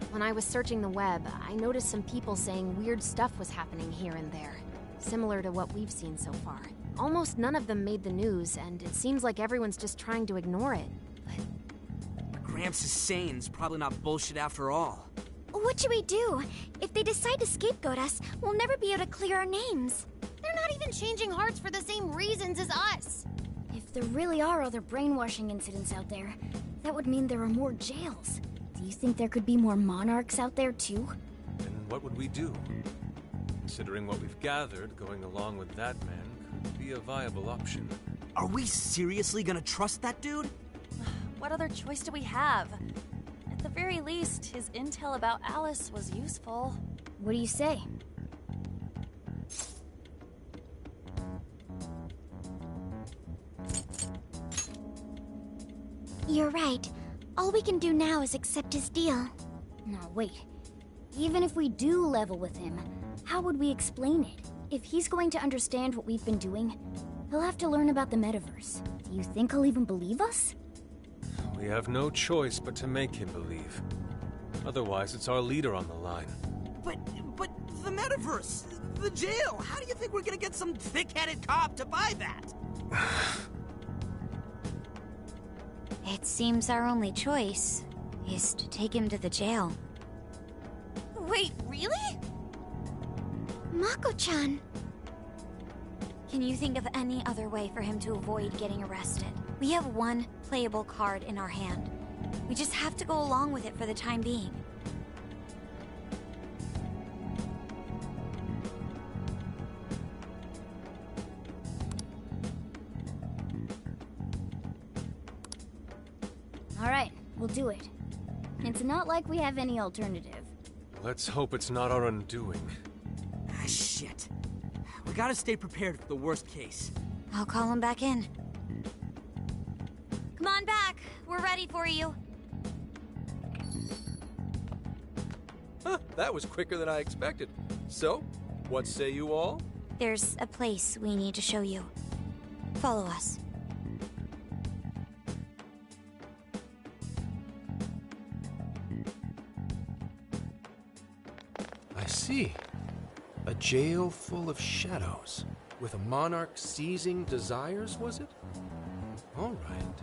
When I was searching the web, I noticed some people saying weird stuff was happening here and there, similar to what we've seen so far. Almost none of them made the news, and it seems like everyone's just trying to ignore it. What Gramps is saying is probably not bullshit after all. What should we do? If they decide to scapegoat us, we'll never be able to clear our names. They're not even changing hearts for the same reasons as us. If there really are other brainwashing incidents out there, that would mean there are more jails. Do you think there could be more monarchs out there too? Then what would we do? Considering what we've gathered, going along with that man could be a viable option. Are we seriously gonna trust that dude? What other choice do we have? At the very least, his intel about Alice was useful. What do you say? You're right. All we can do now is accept his deal. No, wait. Even if we do level with him, how would we explain it? If he's going to understand what we've been doing, he'll have to learn about the metaverse. Do you think he'll even believe us? We have no choice but to make him believe. Otherwise, it's our leader on the line. But the metaverse, the jail, how do you think we're gonna get some thick-headed cop to buy that? It seems our only choice is to take him to the jail. Wait, really? Mako-chan! Can you think of any other way for him to avoid getting arrested? We have one playable card in our hand. We just have to go along with it for the time being. All right, we'll do it. It's not like we have any alternative. Let's hope it's not our undoing. Ah, shit. We gotta stay prepared for the worst case. I'll call him back in. Come on back. We're ready for you. Huh, that was quicker than I expected. So, what say you all? There's a place we need to show you. Follow us. I see. A jail full of shadows. With a monarch seizing desires, was it? All right.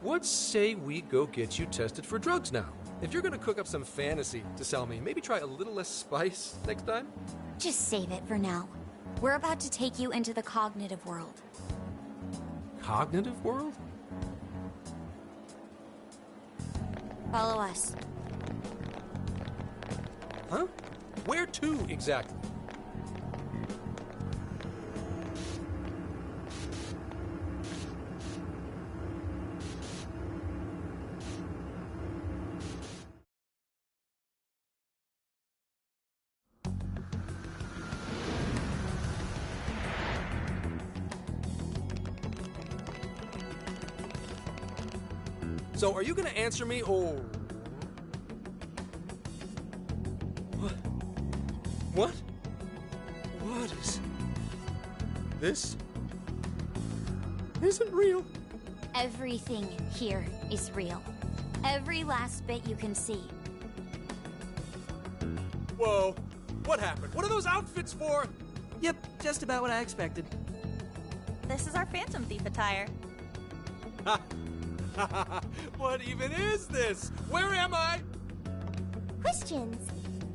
What say we go get you tested for drugs now? If you're gonna cook up some fantasy to sell me, maybe try a little less spice next time? Just save it for now. We're about to take you into the cognitive world. Cognitive world? Follow us. Huh? Where to, exactly? So, are you gonna answer me, or... What? What? What is... This isn't real. Everything here is real. Every last bit you can see. Whoa. What happened? What are those outfits for? Yep, just about what I expected. This is our Phantom Thief attire. What even is this? Where am I? Questions.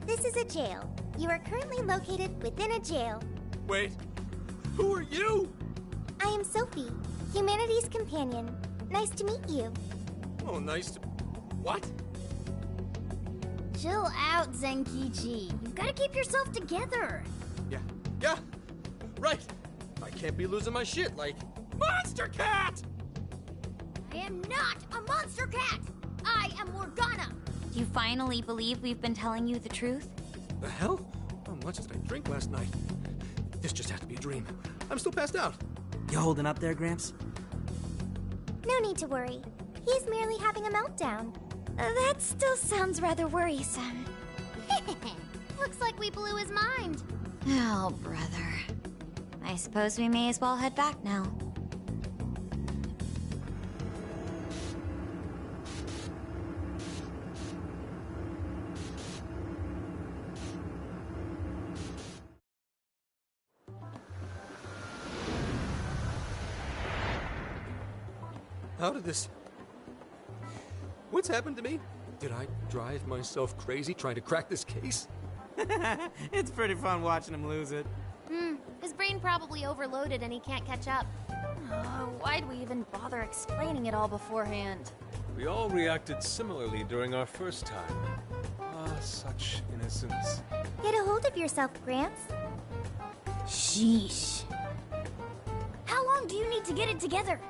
This is a jail. You are currently located within a jail. Wait, who are you? I am Sophie, humanity's companion. Nice to meet you. Oh, nice to... What? Chill out, Zenkichi. You've got to keep yourself together. Yeah, right. I can't be losing my shit like... Monster Cat! I am not a monster cat! I am Morgana! Do you finally believe we've been telling you the truth? The hell? How much did I drink last night? This just has to be a dream. I'm still passed out. You holding up there, Gramps? No need to worry. He's merely having a meltdown. That still sounds rather worrisome. Looks like we blew his mind. Oh, brother. I suppose we may as well head back now. How did this... What's happened to me? Did I drive myself crazy trying to crack this case? It's pretty fun watching him lose it. His brain probably overloaded and he can't catch up. Why'd we even bother explaining it all beforehand? We all reacted similarly during our first time. Ah, such innocence. Get a hold of yourself, Gramps. Sheesh. How long do you need to get it together?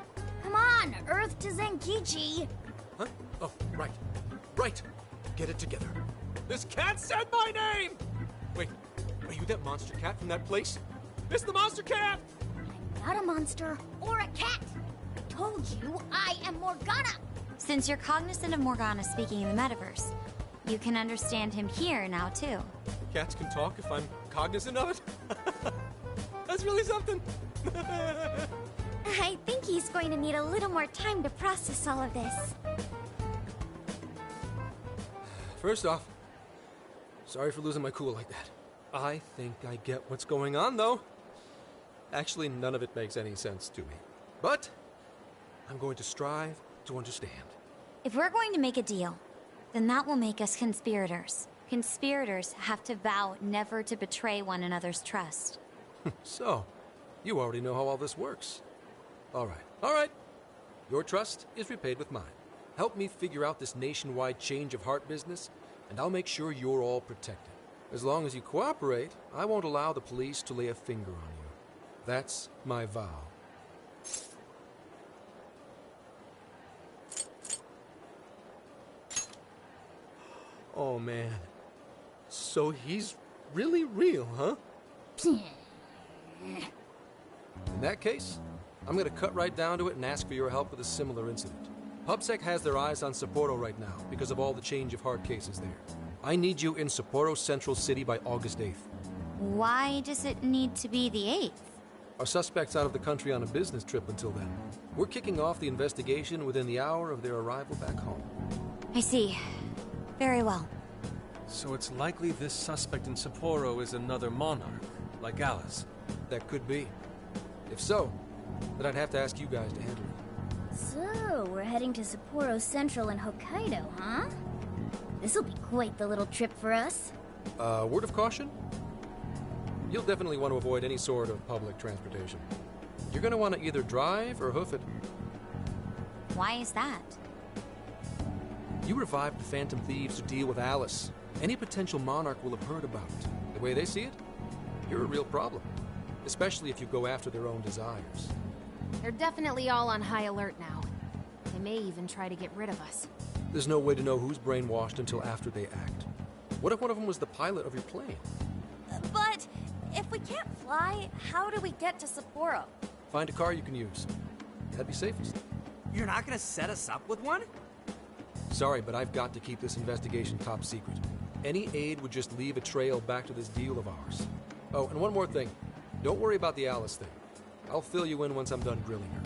Come on, Earth to Zenkichi. Huh? Oh, right. Right. Get it together. This cat said my name! Wait, are you that monster cat from that place? It's the monster cat! I'm not a monster or a cat. I told you I am Morgana. Since you're cognizant of Morgana speaking in the metaverse, you can understand him here now, too. Cats can talk if I'm cognizant of it? That's really something. I think he's going to need a little more time to process all of this. First off, sorry for losing my cool like that. I think I get what's going on, though. Actually, none of it makes any sense to me. But I'm going to strive to understand. If we're going to make a deal, then that will make us conspirators. Conspirators have to vow never to betray one another's trust. So, you already know how all this works. All right. Your trust is repaid with mine. Help me figure out this nationwide change of heart business, and I'll make sure you're all protected. As long as you cooperate, I won't allow the police to lay a finger on you. That's my vow. Oh, man. So he's really real, huh? In that case, I'm gonna cut right down to it and ask for your help with a similar incident. PubSec has their eyes on Sapporo right now because of all the change of heart cases there. I need you in Sapporo Central City by August 8th. Why does it need to be the 8th? Our suspect's out of the country on a business trip until then. We're kicking off the investigation within the hour of their arrival back home. I see. Very well. So it's likely this suspect in Sapporo is another monarch, like Alice. That could be. If so, then I'd have to ask you guys to handle it. So, we're heading to Sapporo Central in Hokkaido, huh? This'll be quite the little trip for us. Word of caution? You'll definitely want to avoid any sort of public transportation. You're going to want to either drive or hoof it. Why is that? You revived the Phantom Thieves to deal with Alice. Any potential monarch will have heard about it. The way they see it, you're a real problem. Especially if you go after their own desires. They're definitely all on high alert now. They may even try to get rid of us. There's no way to know who's brainwashed until after they act. What if one of them was the pilot of your plane? But if we can't fly, how do we get to Sapporo? Find a car you can use. That'd be safest. You're not gonna set us up with one? Sorry, but I've got to keep this investigation top secret. Any aid would just leave a trail back to this deal of ours. Oh, and one more thing. Don't worry about the Alice thing. I'll fill you in once I'm done grilling her.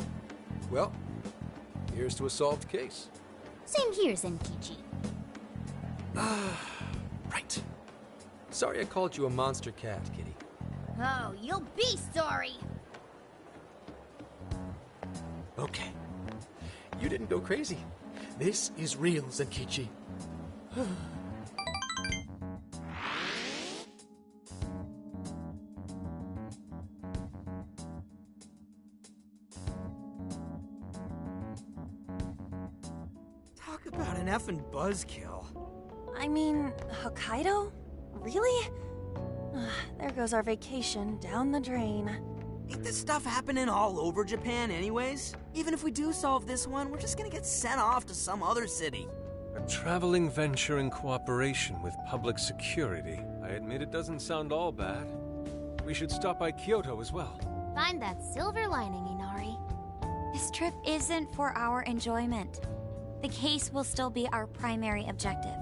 Well, here's to a solved case. Same here, Zenkichi. Right. Sorry I called you a monster cat, kitty. Oh, you'll be sorry! Okay. You didn't go crazy. This is real, Zenkichi. Talk about an effing buzzkill. I mean, Hokkaido? Really? There goes our vacation down the drain. Ain't this stuff happening all over Japan anyways? Even if we do solve this one, we're just gonna get sent off to some other city. A traveling venture in cooperation with public security. I admit it doesn't sound all bad. We should stop by Kyoto as well. Find that silver lining, Inari. This trip isn't for our enjoyment. The case will still be our primary objective.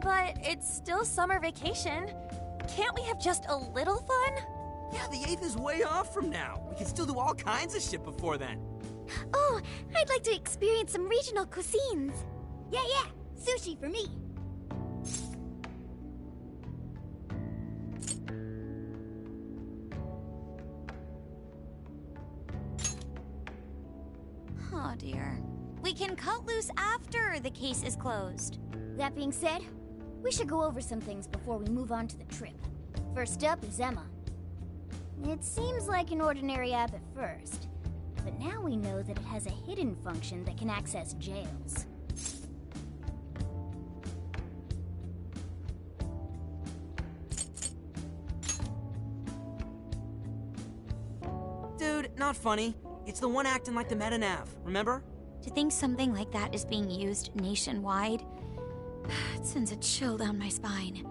But it's still summer vacation. Can't we have just a little fun? Yeah, the 8th is way off from now. We can still do all kinds of shit before then. Oh, I'd like to experience some regional cuisines. Yeah, sushi for me. Oh dear. We can cut loose after the case is closed. That being said, we should go over some things before we move on to the trip. First up is Emma. It seems like an ordinary app at first, but now we know that it has a hidden function that can access jails. Dude, not funny. It's the one acting like the meta-nav, remember? To think something like that is being used nationwide, it sends a chill down my spine.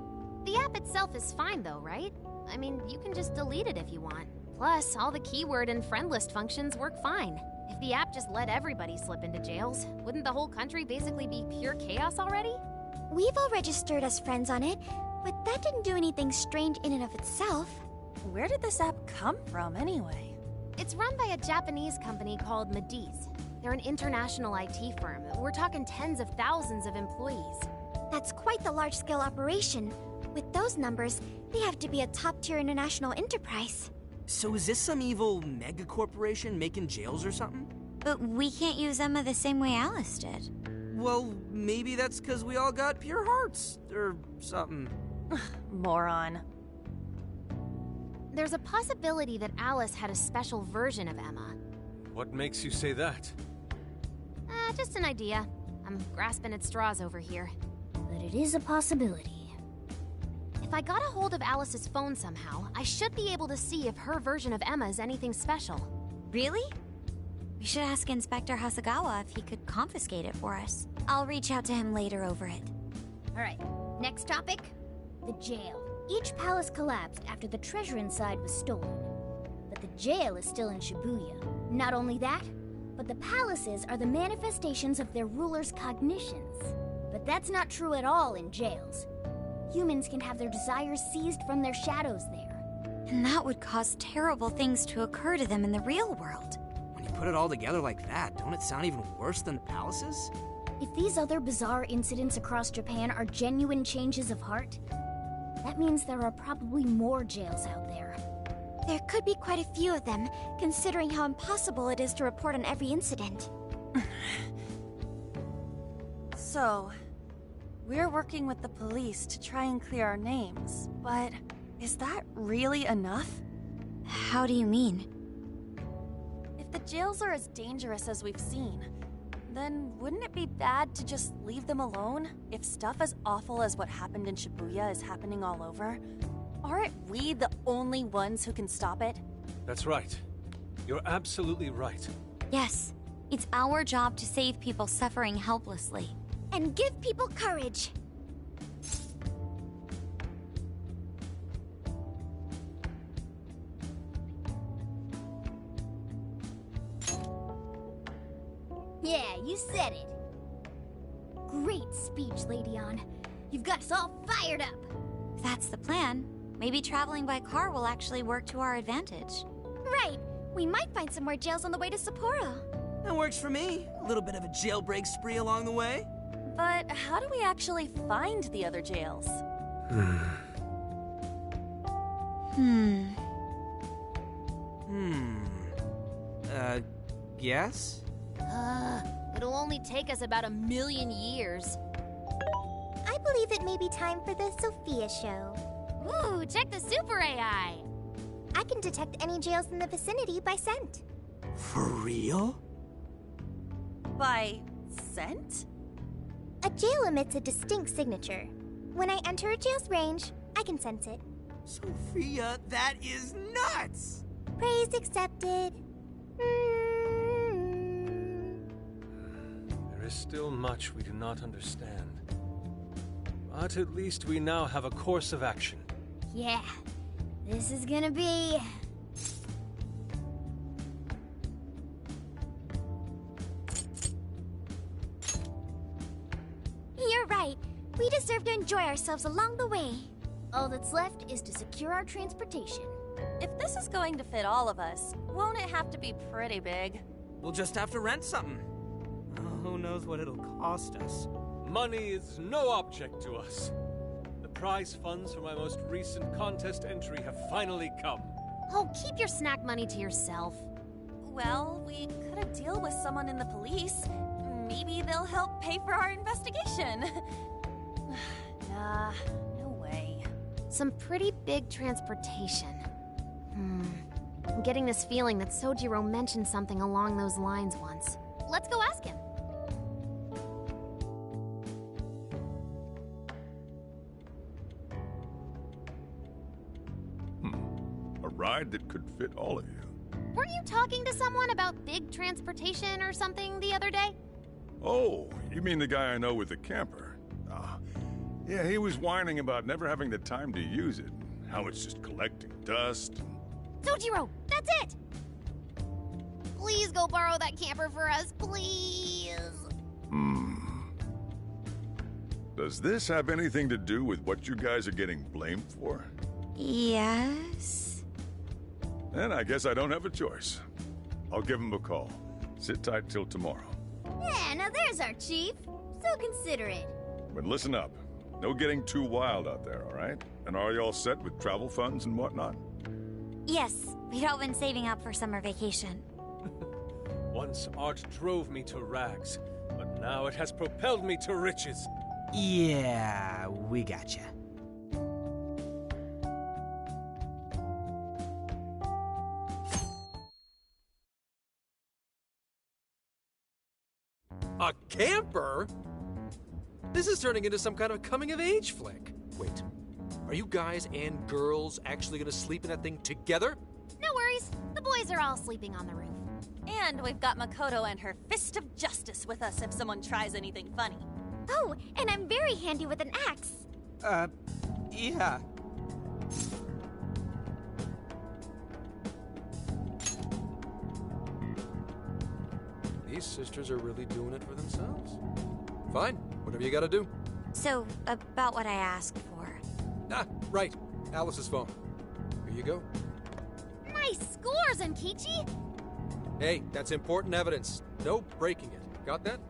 The app itself is fine though, right? I mean, you can just delete it if you want. Plus, all the keyword and friend list functions work fine. If the app just let everybody slip into jails, wouldn't the whole country basically be pure chaos already? We've all registered as friends on it, but that didn't do anything strange in and of itself. Where did this app come from, anyway? It's run by a Japanese company called Mediz. They're an international IT firm. We're talking tens of thousands of employees. That's quite the large-scale operation. With those numbers, they have to be a top-tier international enterprise. So is this some evil mega corporation making jails or something? But we can't use Emma the same way Alice did. Well, maybe that's because we all got pure hearts, or something. Moron. There's a possibility that Alice had a special version of Emma. What makes you say that? Just an idea. I'm grasping at straws over here. But it is a possibility. If I got a hold of Alice's phone somehow, I should be able to see if her version of Emma is anything special. Really? We should ask Inspector Hasagawa if he could confiscate it for us. I'll reach out to him later over it. Alright, next topic. The jail. Each palace collapsed after the treasure inside was stolen. But the jail is still in Shibuya. Not only that, but the palaces are the manifestations of their rulers' cognitions. But that's not true at all in jails. Humans can have their desires seized from their shadows there. And that would cause terrible things to occur to them in the real world. When you put it all together like that, don't it sound even worse than the palaces? If these other bizarre incidents across Japan are genuine changes of heart, that means there are probably more jails out there. There could be quite a few of them, considering how impossible it is to report on every incident. So, we're working with the police to try and clear our names, but is that really enough? How do you mean? If the jails are as dangerous as we've seen, then wouldn't it be bad to just leave them alone if stuff as awful as what happened in Shibuya is happening all over? Aren't we the only ones who can stop it? That's right. You're absolutely right. Yes, it's our job to save people suffering helplessly. And give people courage. Yeah, you said it. Great speech, Lady Ann. You've got us all fired up. If that's the plan, maybe traveling by car will actually work to our advantage. Right. We might find some more jails on the way to Sapporo. That works for me. A little bit of a jailbreak spree along the way. But how do we actually find the other jails? Yes? It'll only take us about 1,000,000 years. I believe it may be time for the Sophia show. Ooh, check the super AI. I can detect any jails in the vicinity by scent. For real? By scent? A jail emits a distinct signature. When I enter a jail's range, I can sense it. Sophia, that is nuts! Praise accepted. There is still much we do not understand. But at least we now have a course of action. Yeah, this is gonna be... You're right. We deserve to enjoy ourselves along the way. All that's left is to secure our transportation. If this is going to fit all of us, won't it have to be pretty big? We'll just have to rent something. Oh, who knows what it'll cost us. Money is no object to us. The prize funds for my most recent contest entry have finally come. Oh, keep your snack money to yourself. Well, we could a deal with someone in the police. Maybe they'll help pay for our investigation. Nah, no way. Some pretty big transportation. I'm getting this feeling that Sojiro mentioned something along those lines once. Let's go ask him. A ride that could fit all of you. Weren't you talking to someone about big transportation or something the other day? Oh, you mean the guy I know with the camper? Yeah, he was whining about never having the time to use it. How it's just collecting dust. Sojiro, that's it! Please go borrow that camper for us, please. Does this have anything to do with what you guys are getting blamed for? Yes. Then I guess I don't have a choice. I'll give him a call. Sit tight till tomorrow. Yeah, now there's our chief. So considerate. But listen up. No getting too wild out there, all right? And are you all set with travel funds and whatnot? Yes, we'd all been saving up for summer vacation. Once art drove me to rags, but now it has propelled me to riches. Yeah, we gotcha. A camper? This is turning into some kind of coming-of-age flick. Wait, are you guys and girls actually gonna sleep in that thing together? No worries. The boys are all sleeping on the roof. And we've got Makoto and her Fist of Justice with us if someone tries anything funny. Oh, and I'm very handy with an axe. Yeah. These sisters are really doing it for themselves. Fine, whatever you gotta do. So, about what I asked for. Ah, right. Alice's phone. Here you go. Nice scores, Enkichi! Hey, that's important evidence. No breaking it. Got that?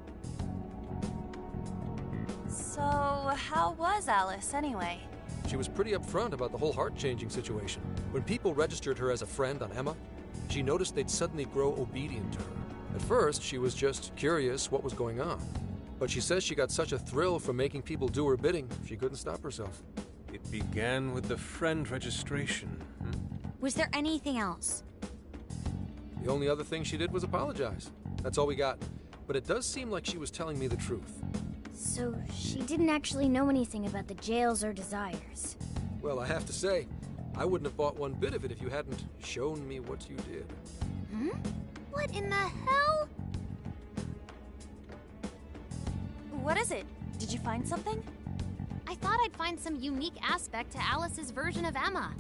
So, how was Alice anyway? She was pretty upfront about the whole heart-changing situation. When people registered her as a friend on Emma, she noticed they'd suddenly grow obedient to her. At first, she was just curious what was going on. But she says she got such a thrill from making people do her bidding, she couldn't stop herself. It began with the friend registration. Was there anything else? The only other thing she did was apologize. That's all we got. But it does seem like she was telling me the truth. So she didn't actually know anything about the jails or desires. Well, I have to say, I wouldn't have bought one bit of it if you hadn't shown me what you did. What in the hell? What is it? Did you find something? I thought I'd find some unique aspect to Alice's version of Emma.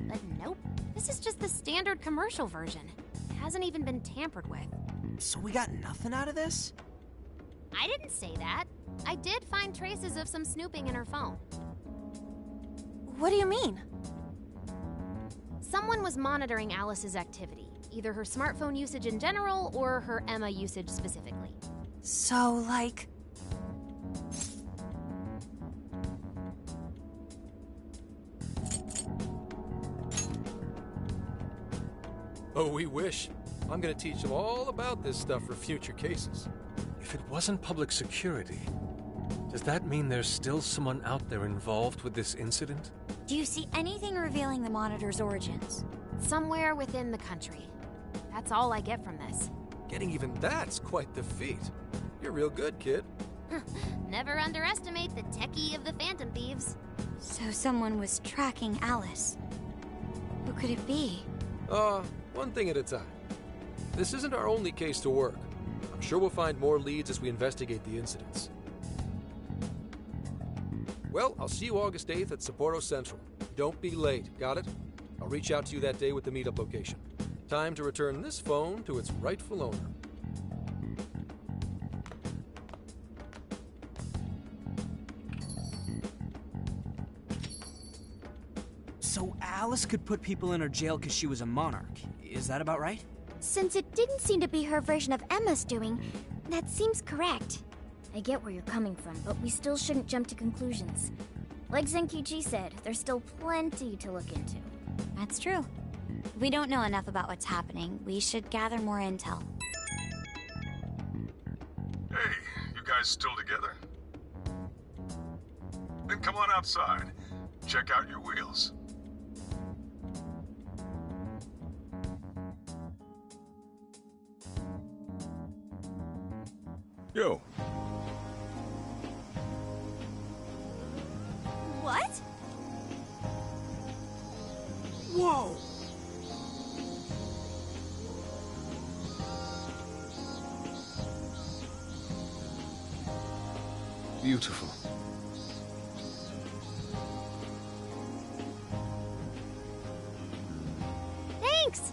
But nope. This is just the standard commercial version. It hasn't even been tampered with. So we got nothing out of this? I didn't say that. I did find traces of some snooping in her phone. What do you mean? Someone was monitoring Alice's activity, either her smartphone usage in general or her Emma usage specifically. So, like... Oh, we wish. I'm gonna teach them all about this stuff for future cases. If it wasn't public security, does that mean there's still someone out there involved with this incident? Do you see anything revealing the Monitor's origins? Somewhere within the country. That's all I get from this. Getting even that's quite the feat. You're real good, kid. Never underestimate the techie of the Phantom Thieves. So someone was tracking Alice. Who could it be? One thing at a time. This isn't our only case to work. I'm sure we'll find more leads as we investigate the incidents. Well, I'll see you August 8th at Sapporo Central. Don't be late, got it? I'll reach out to you that day with the meetup location. Time to return this phone to its rightful owner. So Alice could put people in her jail because she was a monarch. Is that about right? Since it didn't seem to be her version of Emma's doing, that seems correct. I get where you're coming from, but we still shouldn't jump to conclusions. Like Zenkichi said, there's still plenty to look into. That's true. We don't know enough about what's happening. We should gather more intel. Hey, you guys still together? Then come on outside. Check out your wheels. Yo. What? Whoa! Beautiful. Thanks!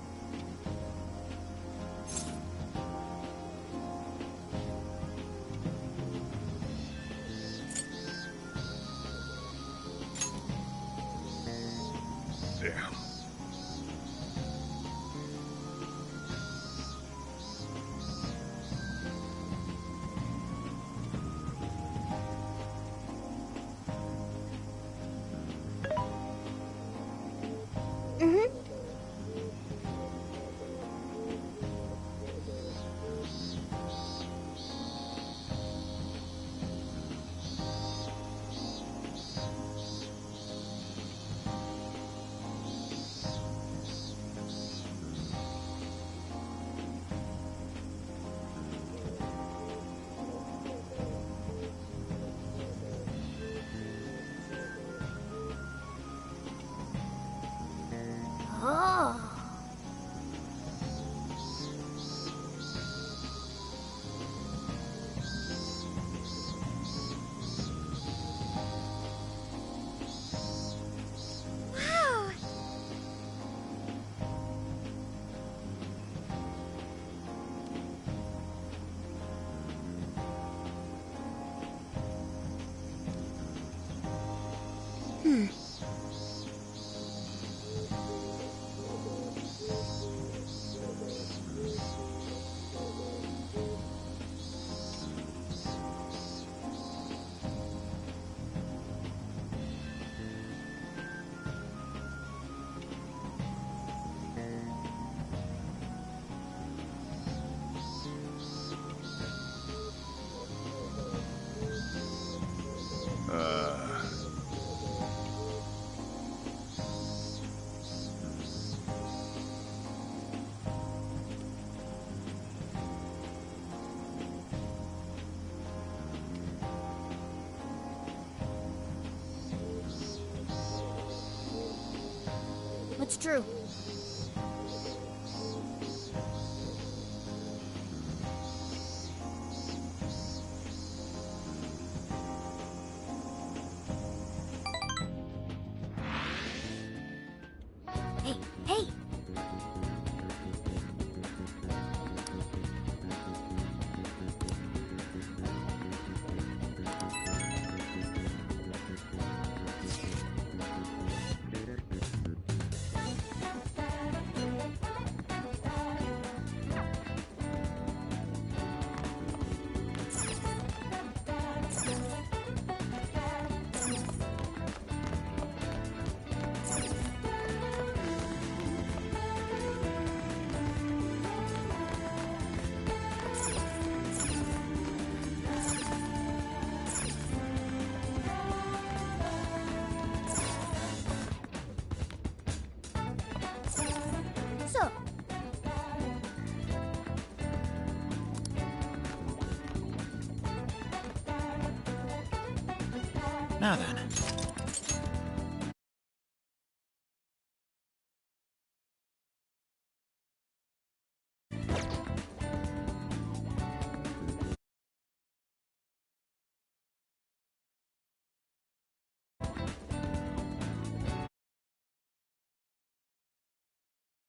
Damn. Oh. Wow! What's true? Hey, hey! Now then,